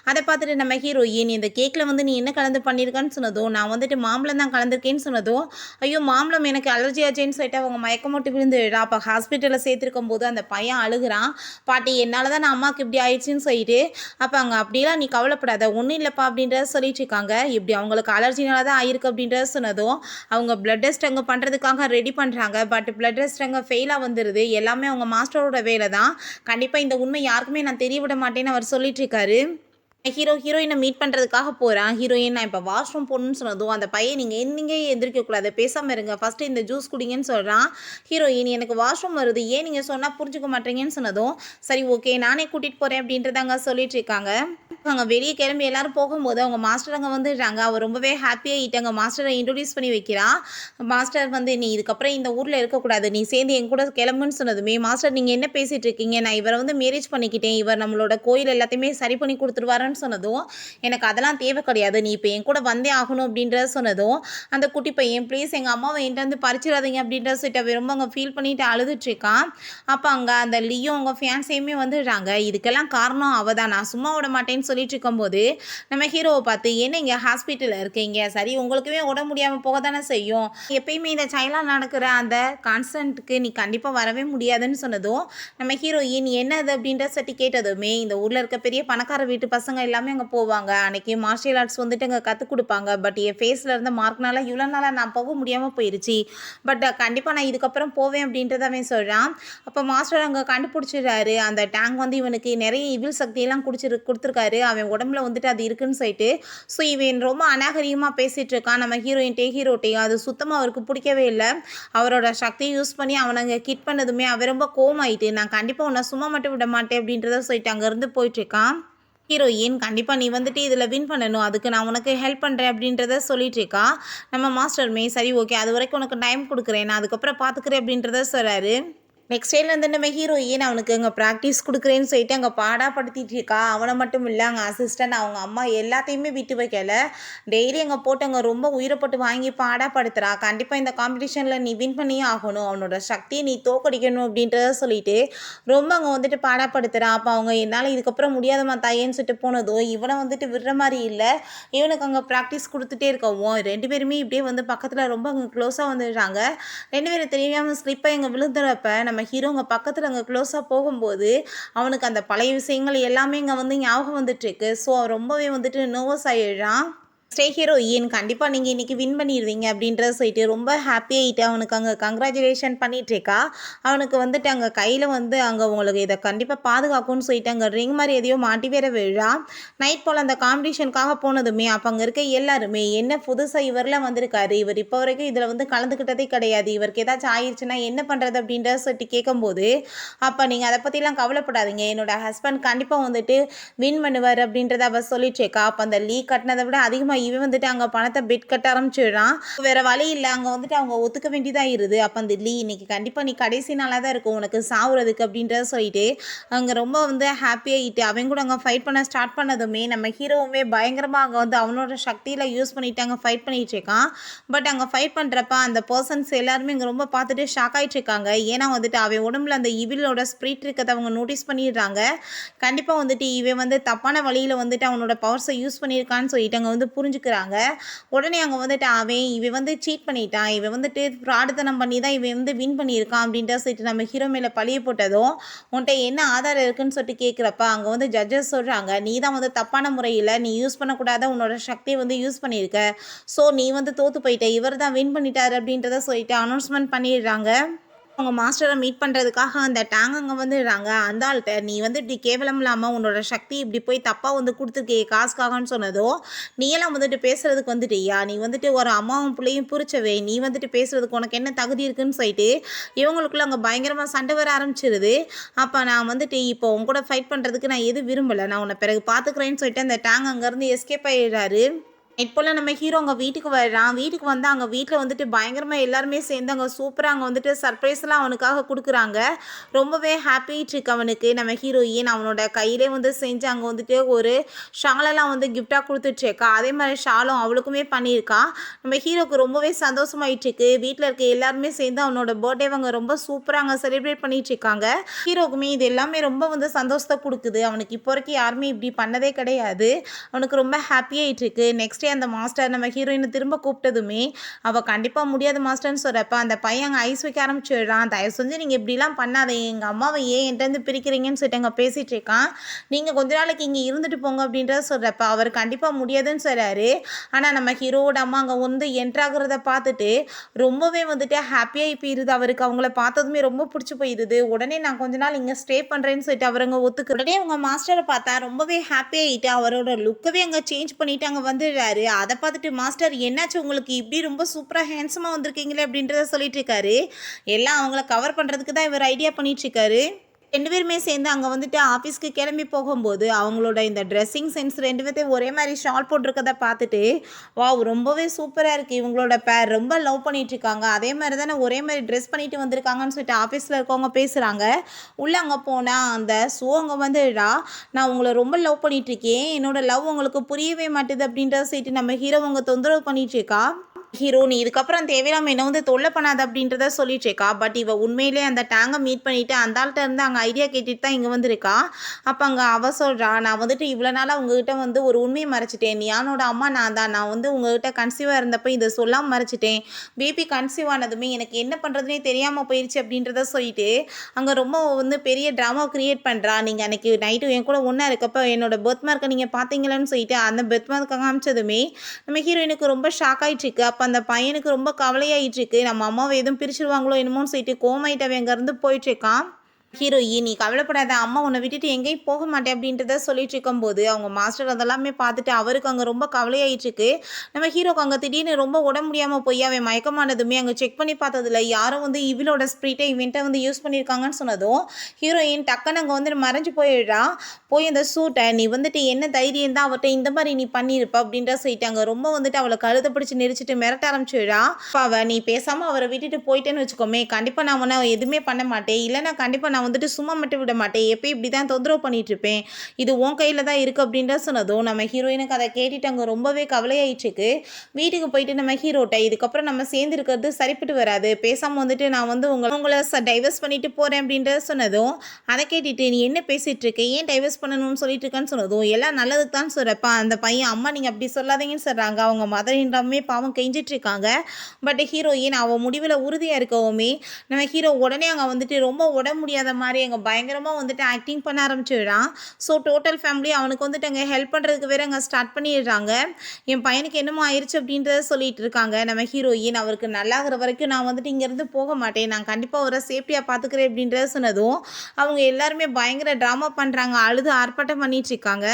அதை பார்த்துட்டு நம்ம ஹீரோயின் இந்த கேக்கில் வந்து நீ என்ன கலந்து பண்ணியிருக்கான்னு சொன்னதும், நான் வந்துட்டு மாம்பழம் தான் கலந்துருக்கேன்னு சொன்னதும், ஐயோ மாம்பழம் எனக்கு அலர்ஜி ஆச்சேன்னு சொல்லிட்டு அவங்க மயக்கம் மட்டும் விழுந்துடுறா. அப்போ ஹாஸ்பிட்டலில் சேர்த்துருக்கும் போது அந்த பையன் அழுகிறான், பாட்டி என்னால் தான் நான் அம்மாவுக்கு இப்படி ஆயிடுச்சு ஆயிடுச்சுன்னு சொல்லிட்டு, அப்போ அங்கே அப்படிலாம் நீ கவலைப்படாத, ஒன்றும் இல்லைப்பா அப்படின்றத சொல்லிட்டு இருக்காங்க. இப்படி அவங்களுக்கு அலர்ஜினால தான் ஆயிருக்கு அப்படின்றத சொன்னதும் அவங்க பிளட் டெஸ்ட் அங்கே பண்ணுறதுக்காக ரெடி பண்ணுறாங்க. பட் பிளட் டெஸ்ட் அங்கே ஃபெயிலாக வந்துடுது. எல்லாமே அவங்க மாஸ்டரோட வேலை தான். கண்டிப்பாக இந்த உண்மை யாருக்குமே நான் தெரிய விட மாட்டேன்னு அவர் சொல்லிட்டு இருக்காரு. ஹீரோயினை மீட் பண்ணுறதுக்காக போகிறான். ஹீரோயின் நான் இப்போ வாஷ்ரூம் போகணுன்னு சொன்னதும் அந்த பையன் நீங்கள் எந்திங்க எந்திரிக்கக்கூடாது, பேசாமல் இருங்க, ஃபஸ்ட்டு இந்த ஜூஸ் குடிங்கன்னு சொல்கிறான். ஹீரோயின் எனக்கு வாஷ்ரூம் வருது, ஏன் நீங்கள் சொன்னால் புரிஞ்சுக்க மாட்டேங்கன்னு சொன்னதும் சரி ஓகே நானே கூட்டிகிட்டு போகிறேன் அப்படின்றத அங்கே சொல்லிட்டு இருக்காங்க. அங்கே வெளியே கிளம்பி எல்லாரும் போகும்போது அவங்க மாஸ்டர் அங்கே வந்துடுறாங்க. அவர் ரொம்பவே ஹாப்பியாகிட்டு அங்கே மாஸ்டரை இன்ட்ரடியூஸ் பண்ணி வைக்கிறான். மாஸ்டர் வந்து நீ இதுக்கப்புறம் இந்த ஊரில் இருக்கக்கூடாது, நீ சேர்ந்து என் கூட கிளம்புன்னு சொன்னதுமே மாஸ்டர் நீங்கள் என்ன பேசிகிட்டு இருக்கீங்க, நான் இவரை வந்து மேரேஜ் பண்ணிக்கிட்டேன், இவர் நம்மளோட கோயில் எல்லாத்தையுமே சரி பண்ணி கொடுத்துருவாருன்னு சொன்னதும் எனக்கு அதெல்லாம் தேவை கிடையாது, நீ இப்போ என் கூட வந்தே ஆகணும் அப்படின்றத சொன்னதும் அந்த குட்டி பையன் ப்ளீஸ் எங்கள் அம்மாவை என்கிட்ட வந்து பறிச்சிடாதீங்க அப்படின்றத சொல்லிட்டு ரொம்ப அங்கே ஃபீல் பண்ணிட்டு அழுதுட்டு இருக்கான். அப்போ அங்கே அந்த லியும் அவங்க ஃபியான்ஸையுமே வந்துடுறாங்க. இதுக்கெல்லாம் காரணம் அவள் தான், நான் சும்மா விட மாட்டேன்னு சொல்லிட்டு இருக்கும்போது நம்ம ஹீரோவை பார்த்து என்ன இங்கே ஹாஸ்பிட்டலில் இருக்கீங்க, சரி உங்களுக்குமே உடம்பு முடியாமல் போக தானே செய்யும், எப்பயுமே இந்த சைலாக நடக்கிற அந்த கான்சன்ட்டுக்கு நீ கண்டிப்பாக வரவே முடியாதுன்னு சொன்னதும் நம்ம ஹீரோயின் என்னது அப்படின்ற சட்டி கேட்டதுமே இந்த ஊரில் இருக்க பெரிய பணக்கார வீட்டு பசங்க எல்லாமே அங்கே போவாங்க, அன்றைக்கி மார்ஷியல் ஆர்ட்ஸ் வந்துட்டு அங்கே கற்றுக் கொடுப்பாங்க, பட் என் ஃபேஸில் இருந்த மார்க்னால இவ்வளோ நாளாக நான் போக முடியாமல் போயிடுச்சு, பட் கண்டிப்பாக நான் இதுக்கப்புறம் போவேன் அப்படின்றத அவன் சொல்கிறான். அப்போ மாஸ்டர் அங்கே கண்டுபிடிச்சிடுறாரு அந்த டேங்க் வந்து இவனுக்கு நிறைய இவில் சக்தியெல்லாம் கொடுத்துருக்காரு, அவன் உடம்புல வந்துட்டு அது இருக்குன்னு சொல்லிட்டு. ஸோ இவன் ரொம்ப அநாகரிகமாக பேசிகிட்டு இருக்கான் நம்ம ஹீரோட்டையும். அது சுத்தமாக அவருக்கு பிடிக்கவே இல்லை. அவரோட சக்தியை யூஸ் பண்ணி அவனை அங்கே கிட் பண்ணதுமே அவன் ரொம்ப கோவமாயிட்டு நான் கண்டிப்பாக உன்னை சும்மா மட்டும் விட மாட்டேன் அப்படின்றத சொல்லிட்டு அங்கேருந்து போயிட்டுருக்கான். ஹீரோயின் கண்டிப்பாக நீ வந்துட்டு இதில் வின் பண்ணணும், அதுக்கு நான் உனக்கு ஹெல்ப் பண்ணுறேன் அப்படின்றத சொல்லிட்டு இருக்கா. நம்ம மாஸ்டருமே சரி ஓகே அது வரைக்கும் உனக்கு டைம் கொடுக்குறேன், நான் அதுக்கப்புறம் பார்த்துக்கிறேன் அப்படின்றத சொல்கிறாரு. நெக்ஸ்ட் டேல வந்து நம்ம ஹீரோயின் அவனுக்கு அங்கே ப்ராக்டிஸ் கொடுக்குறேன்னு சொல்லிட்டு அங்கே பாடாப்படுத்திட்டு இருக்கா. அவனை மட்டும் இல்லை அங்கே அசிஸ்டன்ட் அவங்க அம்மா எல்லாத்தையுமே விட்டு வைக்கல, டெய்லி அங்கே போட்டு அங்கே ரொம்ப உயிரப்பட்டு வாங்கி பாடாப்படுத்துகிறா. கண்டிப்பாக இந்த காம்படிஷனில் நீ வின் பண்ணியே ஆகணும், அவனோட சக்தியை நீ தோக்கடிக்கணும் அப்படின்றத சொல்லிட்டு ரொம்ப அங்கே வந்துட்டு பாடாப்படுத்துகிறா. அப்போ அவங்க என்னால் இதுக்கப்புறம் முடியாதம்மா தாயேன்னு சொல்லிட்டு போனதும் இவனை வந்துட்டு விடுற மாதிரி இல்லை, இவனுக்கு அங்கே ப்ராக்டிஸ் கொடுத்துட்டே இருக்கவும் ரெண்டு பேருமே இப்படியே வந்து பக்கத்தில் ரொம்ப அங்கே க்ளோஸாக வந்துடுறாங்க. ரெண்டு பேரும் தெரியாமல் ஸ்லிப்பாக எங்கே விழுந்துறப்ப நம்ம ஹீரோங்க பக்கத்தில் அங்கே க்ளோஸாக போகும்போது அவனுக்கு அந்த பழைய விஷயங்கள் எல்லாமே இங்கே வந்து ஞாபகம் வந்துட்டுருக்கு. ஸோ ரொம்பவே வந்துட்டு நர்வஸ் ஆகிடுறான். ஹீரோயின் கண்டிப்பாக நீங்கள் இன்றைக்கி வின் பண்ணிடுவீங்க அப்படின்றத சொல்லிட்டு ரொம்ப ஹாப்பியாகிட்டு அவனுக்கு அங்கே கங்க்ராச்சுலேஷன் பண்ணிகிட்ருக்கா. அவனுக்கு வந்துட்டு அங்கே கையில் வந்து அங்கே உங்களுக்கு இதை கண்டிப்பாக பாதுகாக்கும்னு சொல்லிட்டு அங்கே ரிங் மாதிரி எதையோ மாட்டி வேற விழா. நைட் போல் அந்த காம்படிஷனுக்காக போனதுமே அப்போ அங்கே இருக்க எல்லாருமே என்ன புதுசாக இவரெலாம் வந்திருக்காரு, இவர் இப்போ வரைக்கும் இதில் வந்து கலந்துக்கிட்டதே கிடையாது, இவருக்கு ஏதாச்சும் ஆயிடுச்சுன்னா என்ன பண்ணுறது அப்படின்றத சொல்லிட்டு கேட்கும்போது அப்போ நீங்கள் அதை பற்றிலாம் கவலைப்படாதீங்க, என்னோட ஹஸ்பண்ட் கண்டிப்பாக வந்துட்டு வின் பண்ணுவார் அப்படின்றத அவள் சொல்லிட்டு இருக்கா. அப்போ அந்த லீக் கட்டினதை விட அதிகமாக இவன் வந்துட்டு அங்கே பணத்தை பெட் கட்ட ஆரம்பிச்சிடுறான். வேற வழி இல்லை, அங்கே வந்துட்டு அவங்க ஒத்துக்க வேண்டியதாக இருது. அப்போ அந்த லீ இன்னைக்கு கண்டிப்பாக நீ கடைசி நாளாக தான் இருக்கும் உனக்கு சாவுறதுக்கு அப்படின்றத சொல்லிட்டு அங்கே ரொம்ப வந்து ஹாப்பியாகிட்டு அவன் கூட அங்கே ஃபைட் பண்ண ஸ்டார்ட் பண்ணதுமே நம்ம ஹீரோவுமே பயங்கரமாக அங்கே வந்து அவனோட சக்தியில் யூஸ் பண்ணிட்டு அங்கே ஃபைட் பண்ணிட்டு இருக்கான். பட் அங்கே ஃபைட் பண்ணுறப்ப அந்த பர்சன்ஸ் எல்லாருமே இங்கே ரொம்ப பார்த்துட்டு ஷாக் ஆகிட்டு இருக்காங்க. ஏன்னா வந்துட்டு அவன் உடம்புல அந்த இவிலோட ஸ்பிரிட் இருக்கிறத அவங்க நோட்டீஸ் பண்ணிடுறாங்க. கண்டிப்பாக வந்துட்டு இவன் வந்து தப்பான வழியில் வந்துட்டு அவனோட பவர்ஸை யூஸ் பண்ணியிருக்கான்னு சொல்லிட்டு அங்கே வந்து புரிஞ்சுக்கிறாங்க. உடனே அங்கே வந்துட்டு இவன் வந்து சீட் பண்ணிட்டான், இவன் வந்துட்டு ஃப்ராடுத்தனம் பண்ணி தான் இவன் வந்து வின் பண்ணியிருக்கான் அப்படின்ற சொல்லிட்டு நம்ம ஹீரோ மேலே பழிய போட்டதும் உன்கிட்ட என்ன ஆதாரம் இருக்குன்னு சொல்லிட்டு கேட்குறப்ப அங்கே வந்து ஜட்ஜஸ் சொல்கிறாங்க நீ தான் வந்து தப்பான முறையில் நீ யூஸ் பண்ணக்கூடாத உன்னோட சக்தியை வந்து யூஸ் பண்ணியிருக்க, ஸோ நீ வந்து தோற்று போயிட்ட, இவர் தான் வின் பண்ணிட்டார் அப்படின்றத சொல்லிட்டு அனௌன்ஸ்மெண்ட் பண்ணிடுறாங்க. அவங்க மாஸ்டரை மீட் பண்ணுறதுக்காக அந்த டேங்க் அங்கே வந்துடுறாங்க. அந்த ஆள்கிட்ட நீ வந்து இப்படி கேவலம் இல்லாமல் உன்னோட சக்தி இப்படி போய் தப்பாக வந்து கொடுத்துருக்கே காசுக்காகன்னு சொன்னதோ நீ எல்லாம் வந்துட்டு பேசுகிறதுக்கு வந்துட்டியா, நீ வந்துட்டு ஒரு அம்மாவும் பிள்ளையும் புரிச்சவே, நீ வந்துட்டு பேசுகிறதுக்கு உனக்கு என்ன தகுதி இருக்குன்னு சொல்லிட்டு இவங்களுக்குள்ள அங்கே பயங்கரமாக சண்டை வர ஆரம்பிச்சிருது. அப்போ நான் வந்துட்டு இப்போ உங்க கூட ஃபைட் பண்ணுறதுக்கு நான் எதுவும் விரும்பலை, நான் உன்னை பிறகு பார்த்துக்கிறேன்னு சொல்லிட்டு அந்த டேங்க் அங்கேருந்து எஸ்கேப் ஆகிடுறாரு. இப்போ நம்ம ஹீரோ அங்கே வீட்டுக்கு வர்றான். வீட்டுக்கு வந்து அங்கே வீட்டில் வந்துட்டு பயங்கரமாக எல்லாருமே சேர்ந்து அங்கே சூப்பராக அங்கே வந்துட்டு சர்ப்ரைஸ்லாம் அவனுக்காக கொடுக்குறாங்க. ரொம்பவே ஹாப்பிட்டு இருக்கு அவனுக்கு. நம்ம ஹீரோயின் அவனோட கையிலே வந்து செஞ்சு அங்கே வந்துட்டு ஒரு ஷாலெல்லாம் வந்து கிஃப்டாக கொடுத்துட்ருக்கா. அதே மாதிரி ஷாலும் அவளுக்குமே பண்ணியிருக்கா. நம்ம ஹீரோக்கு ரொம்பவே சந்தோஷமாயிட்டுருக்கு. வீட்டில் இருக்க எல்லாருமே சேர்ந்து அவனோட பர்த்டே அவங்க ரொம்ப சூப்பராக அங்கே செலிப்ரேட் பண்ணிட்டு இருக்காங்க. ஹீரோக்குமே இது எல்லாமே ரொம்ப வந்து சந்தோஷத்தை கொடுக்குது. அவனுக்கு இப்போ வரைக்கும் யாருமே இப்படி பண்ணதே கிடையாது. அவனுக்கு ரொம்ப ஹாப்பியாகிட்டு இருக்கு. நெக்ஸ்ட் பேசிகிட்டே அந்த மாஸ்டர் நம்ம ஹீரோயினை திரும்ப கூப்பிட்டதுமே அவள் கண்டிப்பாக முடியாது மாஸ்டர்னு சொல்கிறப்ப அந்த பையன் அங்கே ஐஸ் வைக்க ஆரம்பிச்சிடுறான். தயவு செஞ்சு நீங்கள் இப்படிலாம் பண்ணாதீங்க, எங்கள் அம்மாவை ஏன் என்கிட்டருந்து பிரிக்கிறீங்கன்னு சொல்லிட்டு அங்கே பேசிகிட்டு இருக்கான். நீங்கள் கொஞ்ச நாளைக்கு இங்கே இருந்துட்டு போங்க அப்படின்றத சொல்கிறப்ப அவர் கண்டிப்பாக முடியாதுன்னு சொல்கிறாரு. ஆனால் நம்ம ஹீரோவோட அம்மா அங்கே வந்து என்ட்ராகிறத பார்த்துட்டு ரொம்பவே வந்துட்டு ஹாப்பியாக போயிருது. அவருக்கு அவங்கள பார்த்ததுமே ரொம்ப பிடிச்சி போயிருது. உடனே நான் கொஞ்ச நாள் இங்கே ஸ்டே பண்ணுறேன்னு சொல்லிட்டு அவர் அங்கே ஒத்துக்கு. உடனே அவங்க மாஸ்டரை பார்த்தா ரொம்பவே ஹாப்பியாகிட்டு அவரோட லுக்கவே அங்கே சேஞ்ச் பண்ணிட்டு அங்கே வந்துடுறாரு. அதை பார்த்துட்டு மாஸ்டர் என்னாச்சு உங்களுக்கு இப்படி ரொம்ப சூப்பராக ஹேண்ட்ஸமாக வந்திருக்கீங்களே அப்படின்றத சொல்லிட்டு இருக்காரு. எல்லாம் அவங்கள கவர் பண்ணுறதுக்கு தான் இவர் ஐடியா பண்ணிட்டு இருக்காரு. 2 பேருமே சேர்ந்து அங்கே வந்துட்டு ஆஃபீஸ்க்கு கிளம்பி போகும்போது அவங்களோட இந்த ட்ரெஸ்ஸிங் சென்ஸ் 2 பேர்த்தையும் ஒரே மாதிரி ஷால் போட்டிருக்கதை பார்த்துட்டு வாவ் ரொம்பவே சூப்பராக இருக்குது, இவங்களோட பேர் ரொம்ப லவ் பண்ணிகிட்ருக்காங்க, அதே மாதிரி தானே ஒரே மாதிரி ட்ரெஸ் பண்ணிட்டு வந்திருக்காங்கன்னு சொல்லிட்டு ஆஃபீஸில் இருக்கவங்க பேசுகிறாங்க. உள்ளே அங்கே போனால் அந்த அங்கே வந்துடா நான் உங்களை ரொம்ப லவ் பண்ணிகிட்ருக்கேன், என்னோட லவ் உங்களுக்கு புரியவே மாட்டுது அப்படின்றத சொல்லிட்டு நம்ம ஹீரோ அவங்க தொந்தரவு பண்ணிகிட்ருக்கா. ஹீரோ நீ இதுக்கப்புறம் தேவையில்லாமல் என்ன வந்து தொல்லை பண்ணாத அப்படின்றத சொல்லிட்டுருக்கா. பட் இவ உண்மையிலே அந்த டேங்கை மீட் பண்ணிவிட்டு அந்த ஆள்கிட்ட இருந்து அங்கே ஐடியா கேட்டுட்டு தான் இங்கே வந்துருக்கா. அப்போ அங்கே அவ சொல்கிறா நான் வந்துட்டு இவ்வளோ நாளாக உங்ககிட்ட வந்து ஒரு உண்மையை மறைச்சிட்டேன், யானோட அம்மா நான் தான், நான் வந்து உங்ககிட்ட கன்சீவாக இருந்தப்போ இதை சொல்லாமல் மறைச்சிட்டேன், பேபி கன்சீவ் ஆனதுமே எனக்கு என்ன பண்ணுறதுனே தெரியாமல் போயிடுச்சு அப்படின்றத சொல்லிட்டு அங்கே ரொம்ப வந்து பெரிய ட்ராமா க்ரியேட் பண்ணுறா. நீங்கள் அன்றைக்கி நைட்டு என் கூட ஒன்றா இருக்கப்போ என்னோட பர்த் மார்க்கை நீங்கள் பார்த்தீங்களன்னு சொல்லிட்டு அந்த பர்த் மார்க்கை காமிச்சதுமே நம்ம ஹீரோயினுக்கு ரொம்ப ஷாக் ஆகிட்டுருக்கு. அப்போ அந்த பையனுக்கு ரொம்ப கவலையாயிட்டுருக்கு, நம்ம அம்மாவை எதுவும் பிரிச்சுருவாங்களோ என்னமோன்னு சொல்லிட்டு கோமாயிட்டவன் அங்கேருந்து போயிட்டுருக்கான். ஹீரோயின் நீ கவலைப்படாத, அம்மா உன்னை விட்டுட்டு எங்கேயும் போக மாட்டேன் அப்படின்றத சொல்லிட்டு இருக்கும்போது அவங்க மாஸ்டர் அதெல்லாமே பார்த்துட்டு அவருக்கு அங்கே ரொம்ப கவலையாயிட்டுருக்கு. நம்ம ஹீரோக்கு அங்கே திடீர்னு ரொம்ப உடம்பு முடியாமல் போய் அவன் மயக்கமானதுமே அங்கே செக் பண்ணி பார்த்ததில்ல யாரும் வந்து இவளோட ஸ்ப்ரீட்டை இவன்ட்ட வந்து யூஸ் பண்ணியிருக்காங்கன்னு சொன்னதும் ஹீரோயின் டக்குன்னு அங்கே வந்து மறைஞ்சு போயிடுறா. போய் அந்த சூட்டை நீ வந்துட்டு என்ன தைரியம் தான் அவர்கிட்ட இந்த மாதிரி நீ பண்ணியிருப்ப அப்படின்ற சொல்லிட்டு அங்கே ரொம்ப வந்துட்டு அவளை கழுத்தை பிடிச்சி நெரிச்சிட்டு மிரட்ட ஆரம்பிச்சிடுறா. அவள் நீ பேசாமல் அவரை விட்டுட்டு போயிட்டேன்னு வச்சுக்கோமே, கண்டிப்பாக நான் உன்னை எதுவுமே பண்ண மாட்டேன், இல்லைன்னா கண்டிப்பாக நான் வந்துட்டு சும்மா மட்டும் விட மாட்டேன், எப்பயும் இப்படி தான் தொந்தரவு பண்ணிட்டு இருப்பேன், இது உன் கையில் தான் இருக்குது அப்படின்ற சொன்னதும் நம்ம ஹீரோயினுக்கு அதை கேட்டுட்டு அங்கே ரொம்பவே கவலையாயிட்டுருக்கு. வீட்டுக்கு போயிட்டு நம்ம ஹீரோட்ட இதுக்கப்புறம் நம்ம சேர்ந்து இருக்கிறது சரிப்பட்டு வராது, பேசாமல் வந்துட்டு நான் வந்து உங்களை டைவர்ஸ் பண்ணிட்டு போகிறேன் அப்படின்றத சொன்னதும் அதை கேட்டுட்டு நீ என்ன பேசிகிட்டு இருக்க, ஏன் டைவர்ஸ் பண்ணணும்னு சொல்லிட்டு இருக்கேன்னு சொன்னதும் எல்லாம் நல்லதுக்கு தான் சொல்கிறப்ப அந்த பையன் அம்மா நீங்கள் அப்படி சொல்லாதீங்கன்னு சொல்கிறாங்க. அவங்க மதரின்றமே பாவம் கெஞ்சிட்டு இருக்காங்க. பட் ஹீரோயின் அவள் முடிவில் உறுதியாக இருக்கவுமே நம்ம ஹீரோ உடனே அங்கே வந்துட்டு ரொம்ப உடம்பு முடியாத மாதிரி அங்கே பயங்கரமாக வந்துட்டு ஆக்டிங் பண்ண ஆரம்பிச்சிடுறான். ஸோ டோட்டல் ஃபேமிலி அவனுக்கு வந்துட்டு அங்கே ஹெல்ப் பண்ணுறதுக்கு வேறு அங்கே ஸ்டார்ட் பண்ணிடுறாங்க. என் பையனுக்கு என்னமோ ஆயிடுச்சு அப்படின்றத சொல்லிட்டு இருக்காங்க. நம்ம ஹீரோயின் அவருக்கு நல்லாகிற வரைக்கும் நான் வந்துட்டு இங்கேருந்து போக மாட்டேன், நான் கண்டிப்பாக ஒரு சேஃப்டியாக பார்த்துக்கிறேன் அப்படின்றத சொன்னதும் அவங்க எல்லாருமே பயங்கர ட்ராமா பண்ணுறாங்க, அழுது ஆர்ப்பாட்டம் பண்ணிட்டு இருக்காங்க.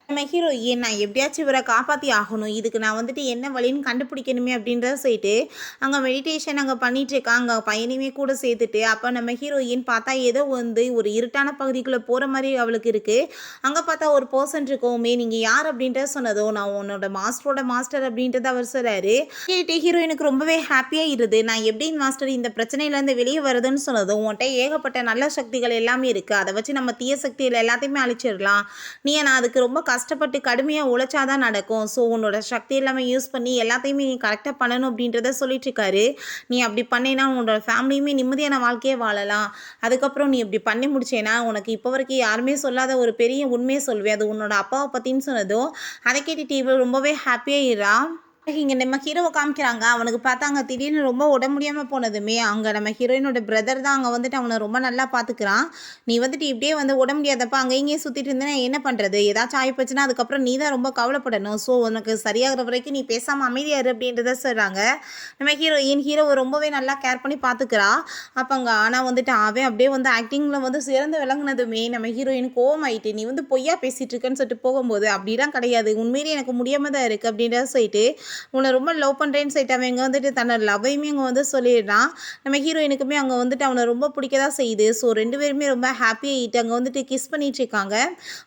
நம்ம ஹீரோயின் நான் எப்படியாச்சும் இவரை காப்பாற்றி ஆகணும், இதுக்கு நான் வந்துட்டு என்ன வழின்னு கண்டுபிடிக்கணுமே அப்படின்றத சொல்லிட்டு அங்கே மெடிடேஷன் அங்கே பண்ணிகிட்ருக்காங்க பையனையுமே கூட சேர்த்துட்டு. அப்போ நம்ம ஹீரோயின் பார்த்தா ஏதோ வந்து ஒரு இருட்டான பகுதிக்குள்ளே போகிற மாதிரி அவளுக்கு இருக்குது. அங்கே பார்த்தா ஒரு பர்சன் இருக்கவுமே நீங்கள் யார் அப்படின்றத சொன்னதோ நான் உன்னோட மாஸ்டரோட மாஸ்டர் அப்படின்றத அவர் சொல்கிறாரு. கேட்டு ஹீரோயினுக்கு ரொம்பவே ஹாப்பியாக இருது. நான் எப்படி மாஸ்டர் இந்த பிரச்சனையிலேருந்து வெளியே வருதுன்னு சொன்னதும் உன்கிட்ட ஏகப்பட்ட நல்ல சக்திகள் எல்லாமே இருக்குது, அதை வச்சு நம்ம தீய சக்திகள் எல்லாத்தையுமே அழிச்சிடலாம், நீ நான் அதுக்கு ரொம்ப கஷ்டப்பட்டு கடுமையாக உழைச்சாதான் நடக்கும், ஸோ உன்னோட சக்தி எல்லாமே யூஸ் பண்ணி எல்லாத்தையுமே நீ கரெக்டாக பண்ணணும் அப்படின்றத சொல்லிட்டு இருக்காரு. நீ அப்படி பண்ணேன்னா உன்னோட ஃபேமிலியுமே நிம்மதியான வாழ்க்கையே வாழலாம், அதுக்கப்புறம் நீ இப்படி பண்ணி முடிச்சேன்னா உனக்கு இப்போ வரைக்கும் யாருமே சொல்லாத ஒரு பெரிய உண்மையை சொல்வேன், அது உன்னோட அப்பாவை பற்றின்னு சொன்னதும் அதை கேட்டுட்டு இவள் ரொம்பவே ஹாப்பியாக இருறா. இங்கே நம்ம ஹீரோவை காமிக்கிறாங்க. அவனுக்கு பார்த்தாங்க திடீர்னு ரொம்ப உடம்பு முடியாமல் போனதுமே அங்கே நம்ம ஹீரோயினோட பிரதர் தான் அங்கே வந்துட்டு அவனை ரொம்ப நல்லா பார்த்துக்கிறான். நீ வந்துட்டு இப்படியே வந்து உடம்பு முடியாதப்ப அங்கே இங்கேயே சுற்றிட்டு இருந்தேன்னா என்ன பண்ணுறது, ஏதாச்சும் ஆகிப்போச்சுன்னா அதுக்கப்புறம் நீ தான் ரொம்ப கவலைப்படணும், ஸோ உனக்கு சரியாகிற வரைக்கும் நீ பேசாமல் அமைதியாரு அப்படின்றத சொல்கிறாங்க. நம்ம ஹீரோவை ரொம்பவே நல்லா கேர் பண்ணி பார்த்துக்கிறா. அப்போ அங்கே ஆனால் வந்துட்டு அவன் அப்படியே வந்து ஆக்டிங்கில் வந்து சிறந்து விளங்குனதுமே நம்ம ஹீரோயின் கோவமாயிட்டு நீ வந்து பொய்யா பேசிகிட்டு இருக்கேன்னு சொல்லிட்டு போகும்போது அப்படிலாம் கிடையாது, உண்மையிலே எனக்கு முடியாமல் தான் இருக்குது அப்படின்றத சொல்லிட்டு உன்னை ரொம்ப லவ் பண்ணுறேன்னு சொல்லிட்டு அவன் இங்கே வந்துட்டு தன்னோட லவ்வையுமே அங்கே வந்து சொல்லிடுறான். நம்ம ஹீரோயினுக்குமே அங்கே வந்துட்டு அவனை ரொம்ப பிடிக்க தான் செய்யுது. ஸோ 2 பேருமே ரொம்ப ஹாப்பியாகிட்டு அங்கே வந்துட்டு கிஸ் பண்ணிட்டு இருக்காங்க.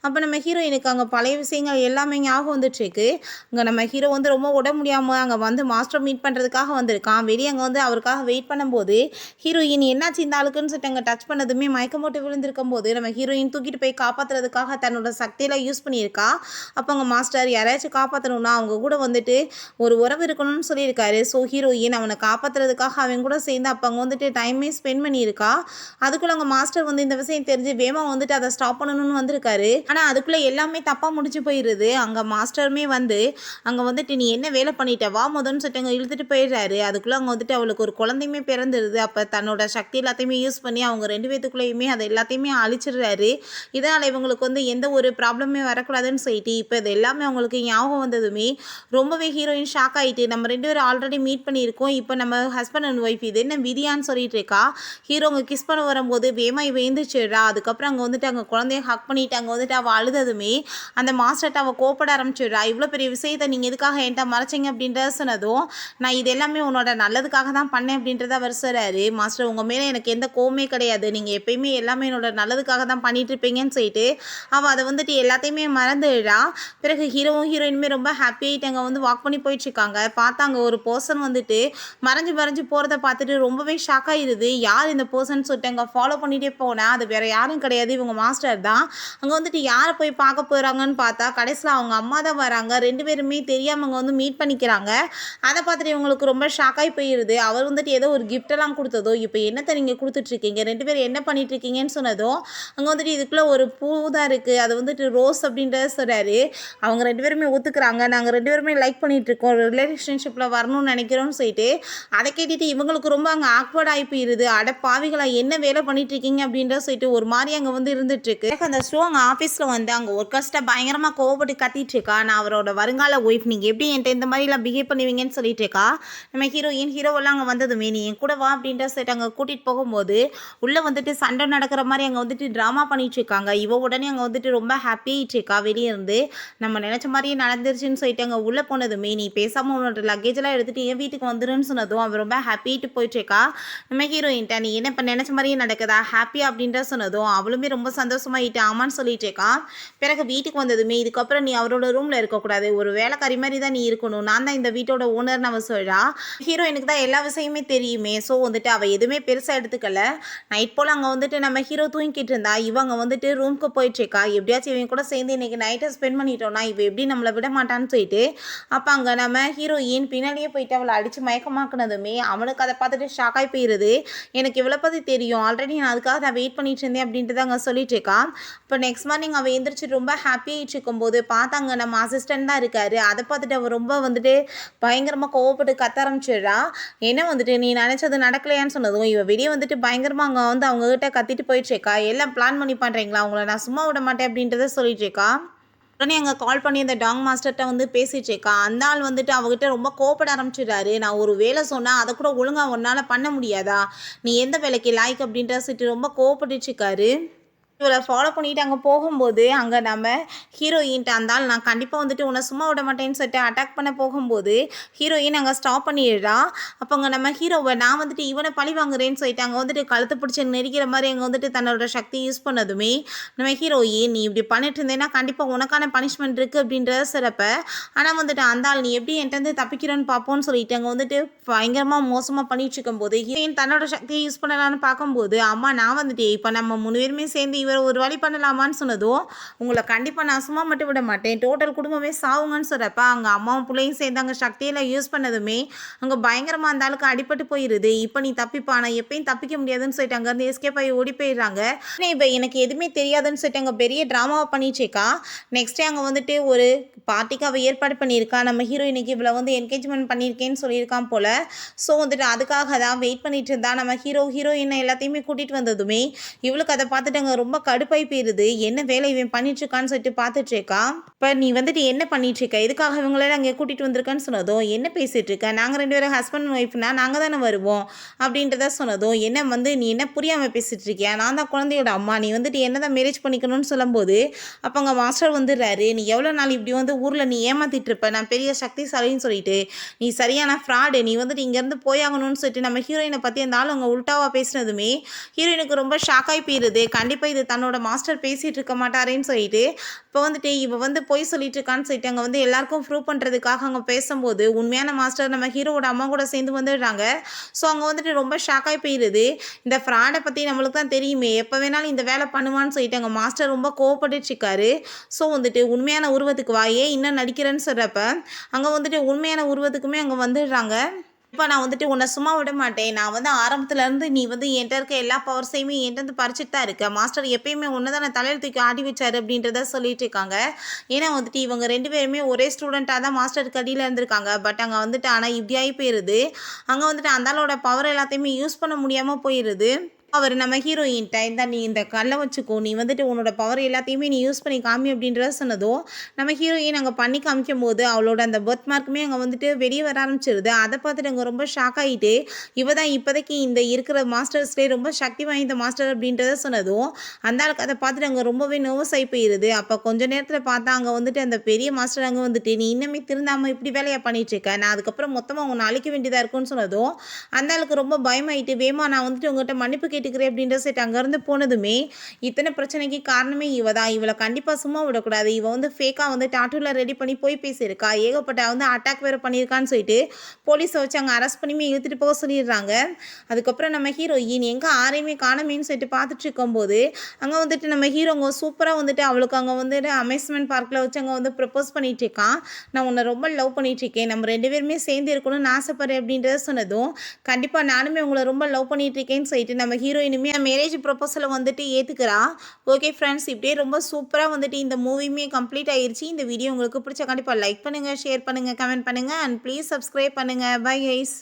அப்போ நம்ம ஹீரோயினுக்கு அங்கே பழைய விஷயங்கள் எல்லாமே ஞாபகம் வந்துட்டுருக்கு. அங்கே நம்ம ஹீரோ வந்து ரொம்ப உடம்பு முடியாமல் அங்கே வந்து மாஸ்டர் மீட் பண்ணுறதுக்காக வந்திருக்கான். வெளியே அங்கே வந்து அவருக்காக வெயிட் பண்ணும்போது ஹீரோயின் என்னாச்சு இந்த ஆளுக்குன்னு சொல்லிட்டு அங்கே டச் பண்ணதுமே மயக்கம் போட்டு விழுந்திருக்கும் போது நம்ம ஹீரோயின் தூக்கிட்டு போய் காப்பாற்றுறதுக்காக தன்னோட சக்தியெல்லாம் யூஸ் பண்ணியிருக்கா. அப்போ அங்கே மாஸ்டர் யாராச்சும் காப்பாற்றணும்னா அவங்க கூட வந்துட்டு ஒரு உறவு இருக்கணும்னு சொல்லியிருக்காரு. ஸோ ஹீரோயின் அவனை காப்பாற்றுறதுக்காக அவன் கூட சேர்ந்து அப்போ அங்கே வந்துட்டு டைமே ஸ்பெண்ட் பண்ணியிருக்கா. அதுக்குள்ளே அங்கே மாஸ்டர் வந்து இந்த விஷயம் தெரிஞ்சு வேமா வந்துட்டு அதை ஸ்டாப் பண்ணணும்னு வந்திருக்காரு. ஆனால் அதுக்குள்ளே எல்லாமே தப்பாக முடிஞ்சு போயிடுது. அங்கே மாஸ்டருமே வந்து அங்கே வந்துட்டு நீ என்ன வேலை பண்ணிட்ட வா முதன்னு சொல்லிட்டு அங்கே இழுத்துட்டு போயிடுறாரு. அதுக்குள்ளே அங்கே வந்துட்டு அவளுக்கு ஒரு குழந்தையுமே பிறந்துடுது. அப்போ தன்னோட சக்தி எல்லாத்தையுமே யூஸ் பண்ணி அவங்க 2 பேத்துக்குள்ளேயுமே அதை எல்லாத்தையுமே அழிச்சிடுறாரு. இதனால் இவங்களுக்கு வந்து எந்த ஒரு ப்ராப்ளமே வரக்கூடாதுன்னு சொல்லிட்டு இப்போ இது எல்லாமே அவங்களுக்கு ஞாபகம் வந்ததுமே ரொம்பவே ஹீரோயின் ஷாக் ஆகிட்டு நம்ம 2 பேரும் ஆல்ரெடி மீட் பண்ணியிருக்கோம். இப்போ நம்ம ஹஸ்பண்ட் அண்ட் ஒய்ஃப் இது என்ன விதியான்னு சொல்லிட்டு இருக்கா. ஹீரோ அங்கே கிஸ் பண்ண வரும்போது வேமா இவ எழுந்திரிச்சிடுறா. அதுக்கப்புறம் அங்கே வந்துட்டு அங்கே குழந்தைய ஹக் பண்ணிட்டு அங்கே வந்துட்டு அவள் அழுததுமே அந்த மாஸ்டர்கிட்ட அவள் கோப்பட ஆரம்பிச்சிடுறா. இவ்வளோ பெரிய விஷயத்தை நீங்கள் எதுக்காக என்கிட்ட மறைச்சிங்க அப்படின்றத சொன்னதும் நான் இது எல்லாமே உன்னோட நல்லதுக்காக தான் பண்ணேன் அப்படின்றத அவர் சொல்கிறாரு. மாஸ்டர் உங்கள் மேலே எனக்கு எந்த கோவமே கிடையாது. நீங்கள் எப்பயுமே எல்லாமே என்னோட நல்லதுக்காக தான் பண்ணிட்டு இருப்பீங்கன்னு சொல்லிட்டு அவள் அதை வந்துட்டு எல்லாத்தையுமே மறந்துடுறா. பிறகு ஹீரோவும் ஹீரோயினுமே ரொம்ப ஹாப்பியாகிட்டு அங்கே வந்து வாக் பண்ணி போயிட்டுருக்காங்க. பார்த்தா அங்கே ஒரு பர்சன் வந்துட்டு மறைஞ்சு மறைஞ்சு போகிறத பார்த்துட்டு ரொம்பவே ஷாக் ஆகிடுது. யார் இந்த பர்சன் சொல்லிட்டு அங்கே ஃபாலோ பண்ணிகிட்டே போனேன். அது வேறு யாரும் கிடையாது, இவங்க மாஸ்டர் தான். அங்கே வந்துட்டு யாரை போய் பார்க்க போகிறாங்கன்னு பார்த்தா கடைசியில் அவங்க அம்மா தான் வராங்க. 2 பேருமே தெரியாமல் அங்கே வந்து மீட் பண்ணிக்கிறாங்க. அதை பார்த்துட்டு இவங்களுக்கு ரொம்ப ஷாக்காகி போயிடுது. அவர் வந்துட்டு ஏதோ ஒரு கிஃப்டெல்லாம் கொடுத்ததோ இப்போ என்னத்தை நீங்கள் கொடுத்துட்ருக்கீங்க 2 பேரும் என்ன பண்ணிட்டு இருக்கீங்கன்னு சொன்னதும் அங்கே வந்துட்டு இதுக்குள்ளே ஒரு பூ தான் இருக்குது, அது வந்துட்டு ரோஸ் அப்படின்றத சொல்கிறாரு. அவங்க 2 பேருமே ஒத்துக்கிறாங்க. நாங்கள் 2 பேருமே லைக் பண்ணிகிட்ருக்கோம், ரிலேஷன்ஷிப்பில் வரணும்னு நினைக்கிறோம்னு சொல்லிட்டு அதை கேட்டுட்டு இவங்களுக்கு ரொம்ப அங்கே ஆக்வர்ட் ஆகி போயிடுது. அட பாவிகளா என்ன வேலை பண்ணிட்டு இருக்கீங்க அப்படின்றத சொல்லிட்டு ஒரு மாதிரி அங்கே வந்து இருந்துட்டுருக்கு. அந்த ஷோ அங்கே ஆஃபீஸில் வந்து அங்கே ஒர்க்கர்ஸ்ட்டை பயங்கரமாக கோவப்பட்டு கத்திட்டு இருக்கா. நான் அவரோட வருங்கால ஒய்ஃப், நீங்கள் எப்படி என்கிட்ட இந்த மாதிரிலாம் பிஹேவ் பண்ணுவீங்கன்னு சொல்லிட்டு இருக்கா. நம்ம ஹீரோவெல்லாம் அங்கே வந்ததுமே நீ என் கூட வா அப்படின்ற சொல்லிட்டு அங்கே கூட்டிகிட்டு போகும்போது உள்ளே வந்துட்டு சண்டை நடக்கிற மாதிரி அங்கே வந்துட்டு ட்ராமா பண்ணிட்டு இருக்காங்க. இவ உடனே அங்கே வந்துட்டு ரொம்ப ஹாப்பியாகிட்டு இருக்கா. வெளியே இருந்து நம்ம நினச்ச மாதிரியே நடந்துருச்சுன்னு சொல்லிட்டு அங்கே உள்ளே போனதுமே நீ பேசாமல் உன்னோட லக்கேஜெல்லாம் எடுத்துகிட்டு என் வீட்டுக்கு வந்துருன்னு சொன்னதும் அவள் ரொம்ப ஹாப்பிட்டு போயிட்டுருக்கா. நம்ம ஹீரோயின்ட்ட நீ என்ன இப்போ நினச்ச மாதிரியே நடக்குதா ஹாப்பியா அப்படின்ற சொன்னதும் அவளுமே ரொம்ப சந்தோஷமாயிட்டு ஆமான்னு சொல்லிட்டு இருக்கா. பிறகு வீட்டுக்கு வந்ததுமே இதுக்கப்புறம் நீ அவரோட ரூமில் இருக்கக்கூடாது, ஒரு வேலைக்காரி மாதிரி தான் நீ இருக்கணும், நான் தான் இந்த வீட்டோட ஓனர்னு அவள் சொல்கிறா. ஹீரோயினுக்கு தான் எல்லா விஷயமே தெரியுமே. ஸோ வந்துட்டு அவள் எதுவுமே பெருசாக எடுத்துக்கல. நைட் போல் அங்கே வந்துட்டு நம்ம ஹீரோ தூங்கிட்டு இருந்தா இவங்க வந்துட்டு ரூமுக்கு போயிட்டுருக்கா. எப்படியாச்சும் இவங்க கூட சேர்ந்து இன்றைக்கி நைட்டை ஸ்பெண்ட் பண்ணிட்டோன்னா இவ எப்படி நம்மளை விட மாட்டான்னு சொல்லிட்டு அப்போ அங்கே நம்ம ஹீரோயின் பின்னாடியே போயிட்டு அவளை அடித்து மயக்கமாக்குனதுமே அவனுக்கு அதை பார்த்துட்டு ஷாக்காகி போயிடுது. எனக்கு இவ்வளோ பற்றி தெரியும், ஆல்ரெடி நான் அதுக்காக நான் வெயிட் பண்ணிட்டு இருந்தேன் அப்படின்ட்டு அங்கே சொல்லிட்டு இருக்கா. இப்போ நெக்ஸ்ட் மார்னிங் அவள் எந்திரிச்சு ரொம்ப ஹாப்பியாகிட்டு இருக்கும்போது பார்த்தாங்க நம்ம அசிஸ்டன்ட் தான் இருக்காரு. அதை பார்த்துட்டு அவள் ரொம்ப வந்துட்டு பயங்கரமாக கோவப்பட்டு கத்த ஆரம்பிச்சிடுறா. என்ன வந்துட்டு நீ நினச்சது நடக்கலையான்னு சொன்னதும் இவள் வெளியே வந்துட்டு பயங்கரமாக அங்கே வந்து அவங்ககிட்ட கத்திட்டு போயிட்டுருக்கா. எல்லாம் பிளான் பண்ணி பண்ணுறீங்களா, அவங்கள நான் சும்மா விட மாட்டேன் அப்படின்றத சொல்லிட்டு இருக்கா. உடனே அங்கே கால் பண்ணி அந்த டாங் மாஸ்டர்கிட்ட வந்து பேசிட்டு இருக்கா. அந்த ஆள் வந்துட்டு அவகிட்ட ரொம்ப கோபப்பட ஆரம்பிச்சிடுறாரு. நான் ஒரு வேலை சொன்னால் அதை கூட ஒழுங்காக உன்னால் பண்ண முடியாதா, நீ எந்த வேலைக்கு லாய்க்கு அப்படின்ற சொல்லிட்டு ரொம்ப கோவப்பட்டுருக்காரு. இவளை ஃபாலோ பண்ணிட்டு அங்கே போகும்போது அங்கே நம்ம ஹீரோயின்ட்ட அந்த ஆள் நான் கண்டிப்பாக வந்துட்டு உன்னை சும்மா விட மாட்டேன்னு சொல்லிட்டு அட்டாக் பண்ண போகும்போது ஹீரோயின் அங்கே ஸ்டாப் பண்ணிடுறா. அப்போ அங்கே நம்ம ஹீரோவை நான் வந்துட்டு இவனை பழி வாங்குறேன்னு சொல்லிட்டு அங்கே வந்துட்டு கழுத்து பிடிச்சி நெரிக்கிற மாதிரி அங்கே வந்துட்டு தன்னோட சக்தி யூஸ் பண்ணதுமே நம்ம ஹீரோயின் நீ இப்படி பண்ணிட்டு இருந்தேன்னா கண்டிப்பாக உனக்கான பனிஷ்மெண்ட் இருக்குது அப்படின்றத சிறப்ப. ஆனால் வந்துட்டு அந்த ஆள் நீ எப்படி என்கிட்ட தப்பிக்கிறோன்னு பார்ப்போன்னு சொல்லிட்டு அங்கே வந்துட்டு பயங்கரமாக மோசமாக பண்ணிட்டு இருக்கும்போது ஹீரோயின் தன்னோட சக்தியை யூஸ் பண்ணலான்னு பார்க்கும்போது அம்மா நான் வந்துட்டு இப்போ நம்ம 3 பேருமே சேர்ந்து ஒரு வழி பண்ணலாமான்னு சொன்னதும் உங்களை கண்டிப்பாக நான் சும்மா மட்டும் விட மாட்டேன், டோட்டல் குடும்பமே சாவுங்கன்னு சொல்கிறப்ப அங்கே அம்மாவும் பிள்ளையும் சேர்ந்து அங்கே சக்தியில் யூஸ் பண்ணதுமே அங்கே பயங்கரமாக அந்த ஆளுக்கு அடிபட்டு போயிடுது. இப்போ நீ தப்பிப்பா, நான் எப்பயும் தப்பிக்க முடியாதுன்னு சொல்லிட்டு அங்கேருந்து எஸ்கேப் ஆகி ஓடி போயிடுறாங்க. இப்போ எனக்கு எதுவுமே தெரியாதுன்னு சொல்லிட்டு அங்கே பெரிய ட்ராமாவை பண்ணிச்சேக்கா. நெக்ஸ்டே அங்கே வந்துட்டு ஒரு பார்ட்டிக்கு அவள் ஏற்பாடு பண்ணியிருக்கா. நம்ம ஹீரோயினுக்கு இவ்வளோ வந்து என்கேஜ்மெண்ட் பண்ணியிருக்கேன்னு சொல்லியிருக்கான் போல். ஸோ வந்துட்டு அதுக்காக தான் வெயிட் பண்ணிட்டு இருந்தா. நம்ம ஹீரோயினை எல்லாத்தையுமே கூட்டிகிட்டு வந்ததுமே இவளுக்கு அதை பார்த்துட்டு அங்கே ரொம்ப கடுப்பாய் போயிருது. என்ன வேலை இவன் பண்ணிட்டு இருக்கான்னு சொல்லிட்டு பார்த்துட்டு இருக்கா. இப்போ நீ வந்துட்டு என்ன பண்ணிட்டு இருக்க, எதுக்காக இவங்களெல்லாம் அங்கே கூட்டிகிட்டு வந்திருக்கான்னு சொன்னதும் என்ன பேசிகிட்டு இருக்க, நாங்கள் 2 பேரும் ஹஸ்பண்ட் ஒய்ஃப்னா நாங்கள் தானே வருவோம் அப்படின்றத சொன்னதும் என்ன வந்து நீ என்ன புரியாமல் பேசிகிட்டு இருக்கியா, நான் தான் குழந்தையோட அம்மா, நீ வந்துட்டு என்ன தான் மேரேஜ் பண்ணிக்கணும்னு சொல்லும்போது அப்போ அங்கே மாஸ்டர் வந்துடுறாரு. நீ எவ்வளோ நாள் இப்படி வந்து ஊரில் நீ ஏமாத்திட்டு இருப்ப, நான் பெரிய சக்திசாலின்னு சொல்லிட்டு நீ சரியான ஃப்ராடு, நீ வந்துட்டு இங்கேருந்து போயாகணும்னு சொல்லிட்டு நம்ம ஹீரோயினை பற்றி அந்த ஆள் அவங்க உல்ட்டாவாக பேசினதுமே ஹீரோயினுக்கு ரொம்ப ஷாக்காகி போயிருது. கண்டிப்பாக இது தன்னோட மாஸ்டர் பேசிகிட்டு இருக்க மாட்டாரேன்னு சொல்லிட்டு இப்போ வந்துட்டு இவ வந்து பொய் சொல்லிட்டு இருக்கான்னு சொல்லிட்டு அங்கே வந்து எல்லாருக்கும் ப்ரூவ் பண்ணுறதுக்காக அங்கே பேசும்போது உண்மையான மாஸ்டர் நம்ம ஹீரோவோட அம்மா கூட சேர்ந்து வந்துடுறாங்க. ஸோ அங்கே வந்துட்டு ரொம்ப ஷாக்காகி போயிடுது. இந்த ஃப்ராடை பற்றி நம்மளுக்கு தான் தெரியுமே, எப்போ வேணாலும் இந்த வேலை பண்ணுவான்னு சொல்லிட்டு அங்கே மாஸ்டர் ரொம்ப கோவப்பட்டுட்டு இருக்காரு. ஸோ வந்துட்டு உண்மையான உருவத்துக்கு வா, ஏன் இன்னும் நடிக்கிறேன்னு சொல்கிறப்ப அங்கே வந்துட்டு உண்மையான உருவத்துக்குமே அங்கே வந்துடுறாங்க. இப்போ நான் வந்துட்டு உன்னை சும்மா விட மாட்டேன். நான் வந்து ஆரம்பத்துலேருந்து நீ வந்து என்கிட்ட இருக்க எல்லா பவர்ஸையுமே என்கிட்ட பறிச்சுட்டு தான் இருக்க. மாஸ்டர் எப்பயுமே ஒன்று தான் நான் தலையில் தூக்கி ஆடி வச்சாரு அப்படின்றத சொல்லிட்டு இருக்காங்க. ஏன்னா வந்துட்டு இவங்க 2 பேருமே ஒரே ஸ்டூடெண்ட்டாக தான் மாஸ்டருக்கு அடியில் இருந்திருக்காங்க. பட் அங்கே வந்துட்டு ஆனால் இப்படி ஆகி போயிடுது. அங்கே வந்துட்டு அந்த ஆளோட பவர் எல்லாத்தையுமே யூஸ் பண்ண முடியாமல் போயிடுது. அவர் நம்ம ஹீரோயின்ட்ட இந்தா நீ இந்த கல்லை வச்சுக்கோ, நீ வந்துட்டு உன்னோட பவர் எல்லாத்தையுமே நீ யூஸ் பண்ணி காமி அப்படின்றத சொன்னதும் நம்ம ஹீரோயின் அங்கே பண்ணி காமிக்கும் போது அவளோட அந்த பர்த் மார்க்குமே அங்கே வந்துட்டு வெளியே வர ஆரம்பிச்சிருது. அதை பார்த்துட்டு அங்கே ரொம்ப ஷாக் ஆகிட்டு இவ தான் இப்போதைக்கு இந்த இருக்கிற மாஸ்டர்ஸ்லேயே ரொம்ப சக்தி வாய்ந்த மாஸ்டர் அப்படின்றத சொன்னதும் அந்த ஆளுக்கு அதை பார்த்துட்டு அங்கே ரொம்பவே நர்வஸ் ஆகி போயிடுது. அப்போ கொஞ்ச நேரத்தில் பார்த்தா அங்கே வந்துட்டு அந்த பெரிய மாஸ்டர் அங்கே வந்துட்டு நீ இன்னமே திருந்தாமல் இப்படி வேலையாக பண்ணிட்டு இருக்க, நான் அதுக்கப்புறம் மொத்தமாக உன்னை அழிக்க வேண்டியதாக இருக்குன்னு சொன்னதும் அந்த ஆளுக்கு ரொம்ப பயமாயிட்டு வேமா நான் வந்துட்டு உங்கள்கிட்ட மன்னிப்பு கேட்டுக்கிறேன் அப்படின்ற செட் அங்கேருந்து போனதுமே இத்தனை பிரச்சனைக்கு காரணமே இவ தான். இவளை கண்டிப்பாக சும்மா விடக்கூடாது. இவ வந்து ஃபேக்காக வந்து டாட்டூவில் ரெடி பண்ணி போய் பேசியிருக்கா, ஏகப்பட்ட வந்து அட்டாக் வேறு பண்ணியிருக்கான்னு சொல்லிட்டு போலீஸை வச்சு அங்கே அரெஸ்ட் பண்ணியுமே இழுத்துட்டு போக சொல்லிடுறாங்க. அதுக்கப்புறம் நம்ம ஹீரோயின் எங்கே ஆரையுமே காணமேன்னு சொல்லிட்டு பார்த்துட்டு இருக்கும்போது அங்கே வந்துட்டு நம்ம ஹீரோங்க சூப்பராக வந்துட்டு அவளுக்கு அங்கே வந்துட்டு அமேஸ்மெண்ட் பார்க்கில் வச்சு அங்கே வந்து ப்ரப்போஸ் பண்ணிட்டு இருக்கான். நான் உன்னை ரொம்ப லவ் பண்ணிட்டு இருக்கேன், நம்ம 2 பேருமே சேர்ந்து இருக்கணும்னு ஆசைப்படுறேன் அப்படின்றத சொன்னதும் கண்டிப்பாக நானுமே உங்களை ரொம்ப லவ் பண்ணிட்டு இருக்கேன்னு சொல்லிட்டு நம்ம ஹீரோயினுமே மேரேஜ் ப்ரொபோசலை வந்துட்டு ஏற்றுக்கிறா. ஓகே ஃப்ரெண்ட்ஸ், இப்படியே ரொம்ப சூப்பராக வந்துட்டு இந்த மூவியுமே கம்ப்ளீட் ஆயிடுச்சு. இந்த வீடியோ உங்களுக்கு பிடிச்ச கண்டிப்பாக லைக் பண்ணுங்கள், ஷேர் பண்ணுங்கள், கமெண்ட் பண்ணுங்கள் அண்ட் ப்ளீஸ் சப்ஸ்கிரைப் பண்ணுங்கள். Bye guys.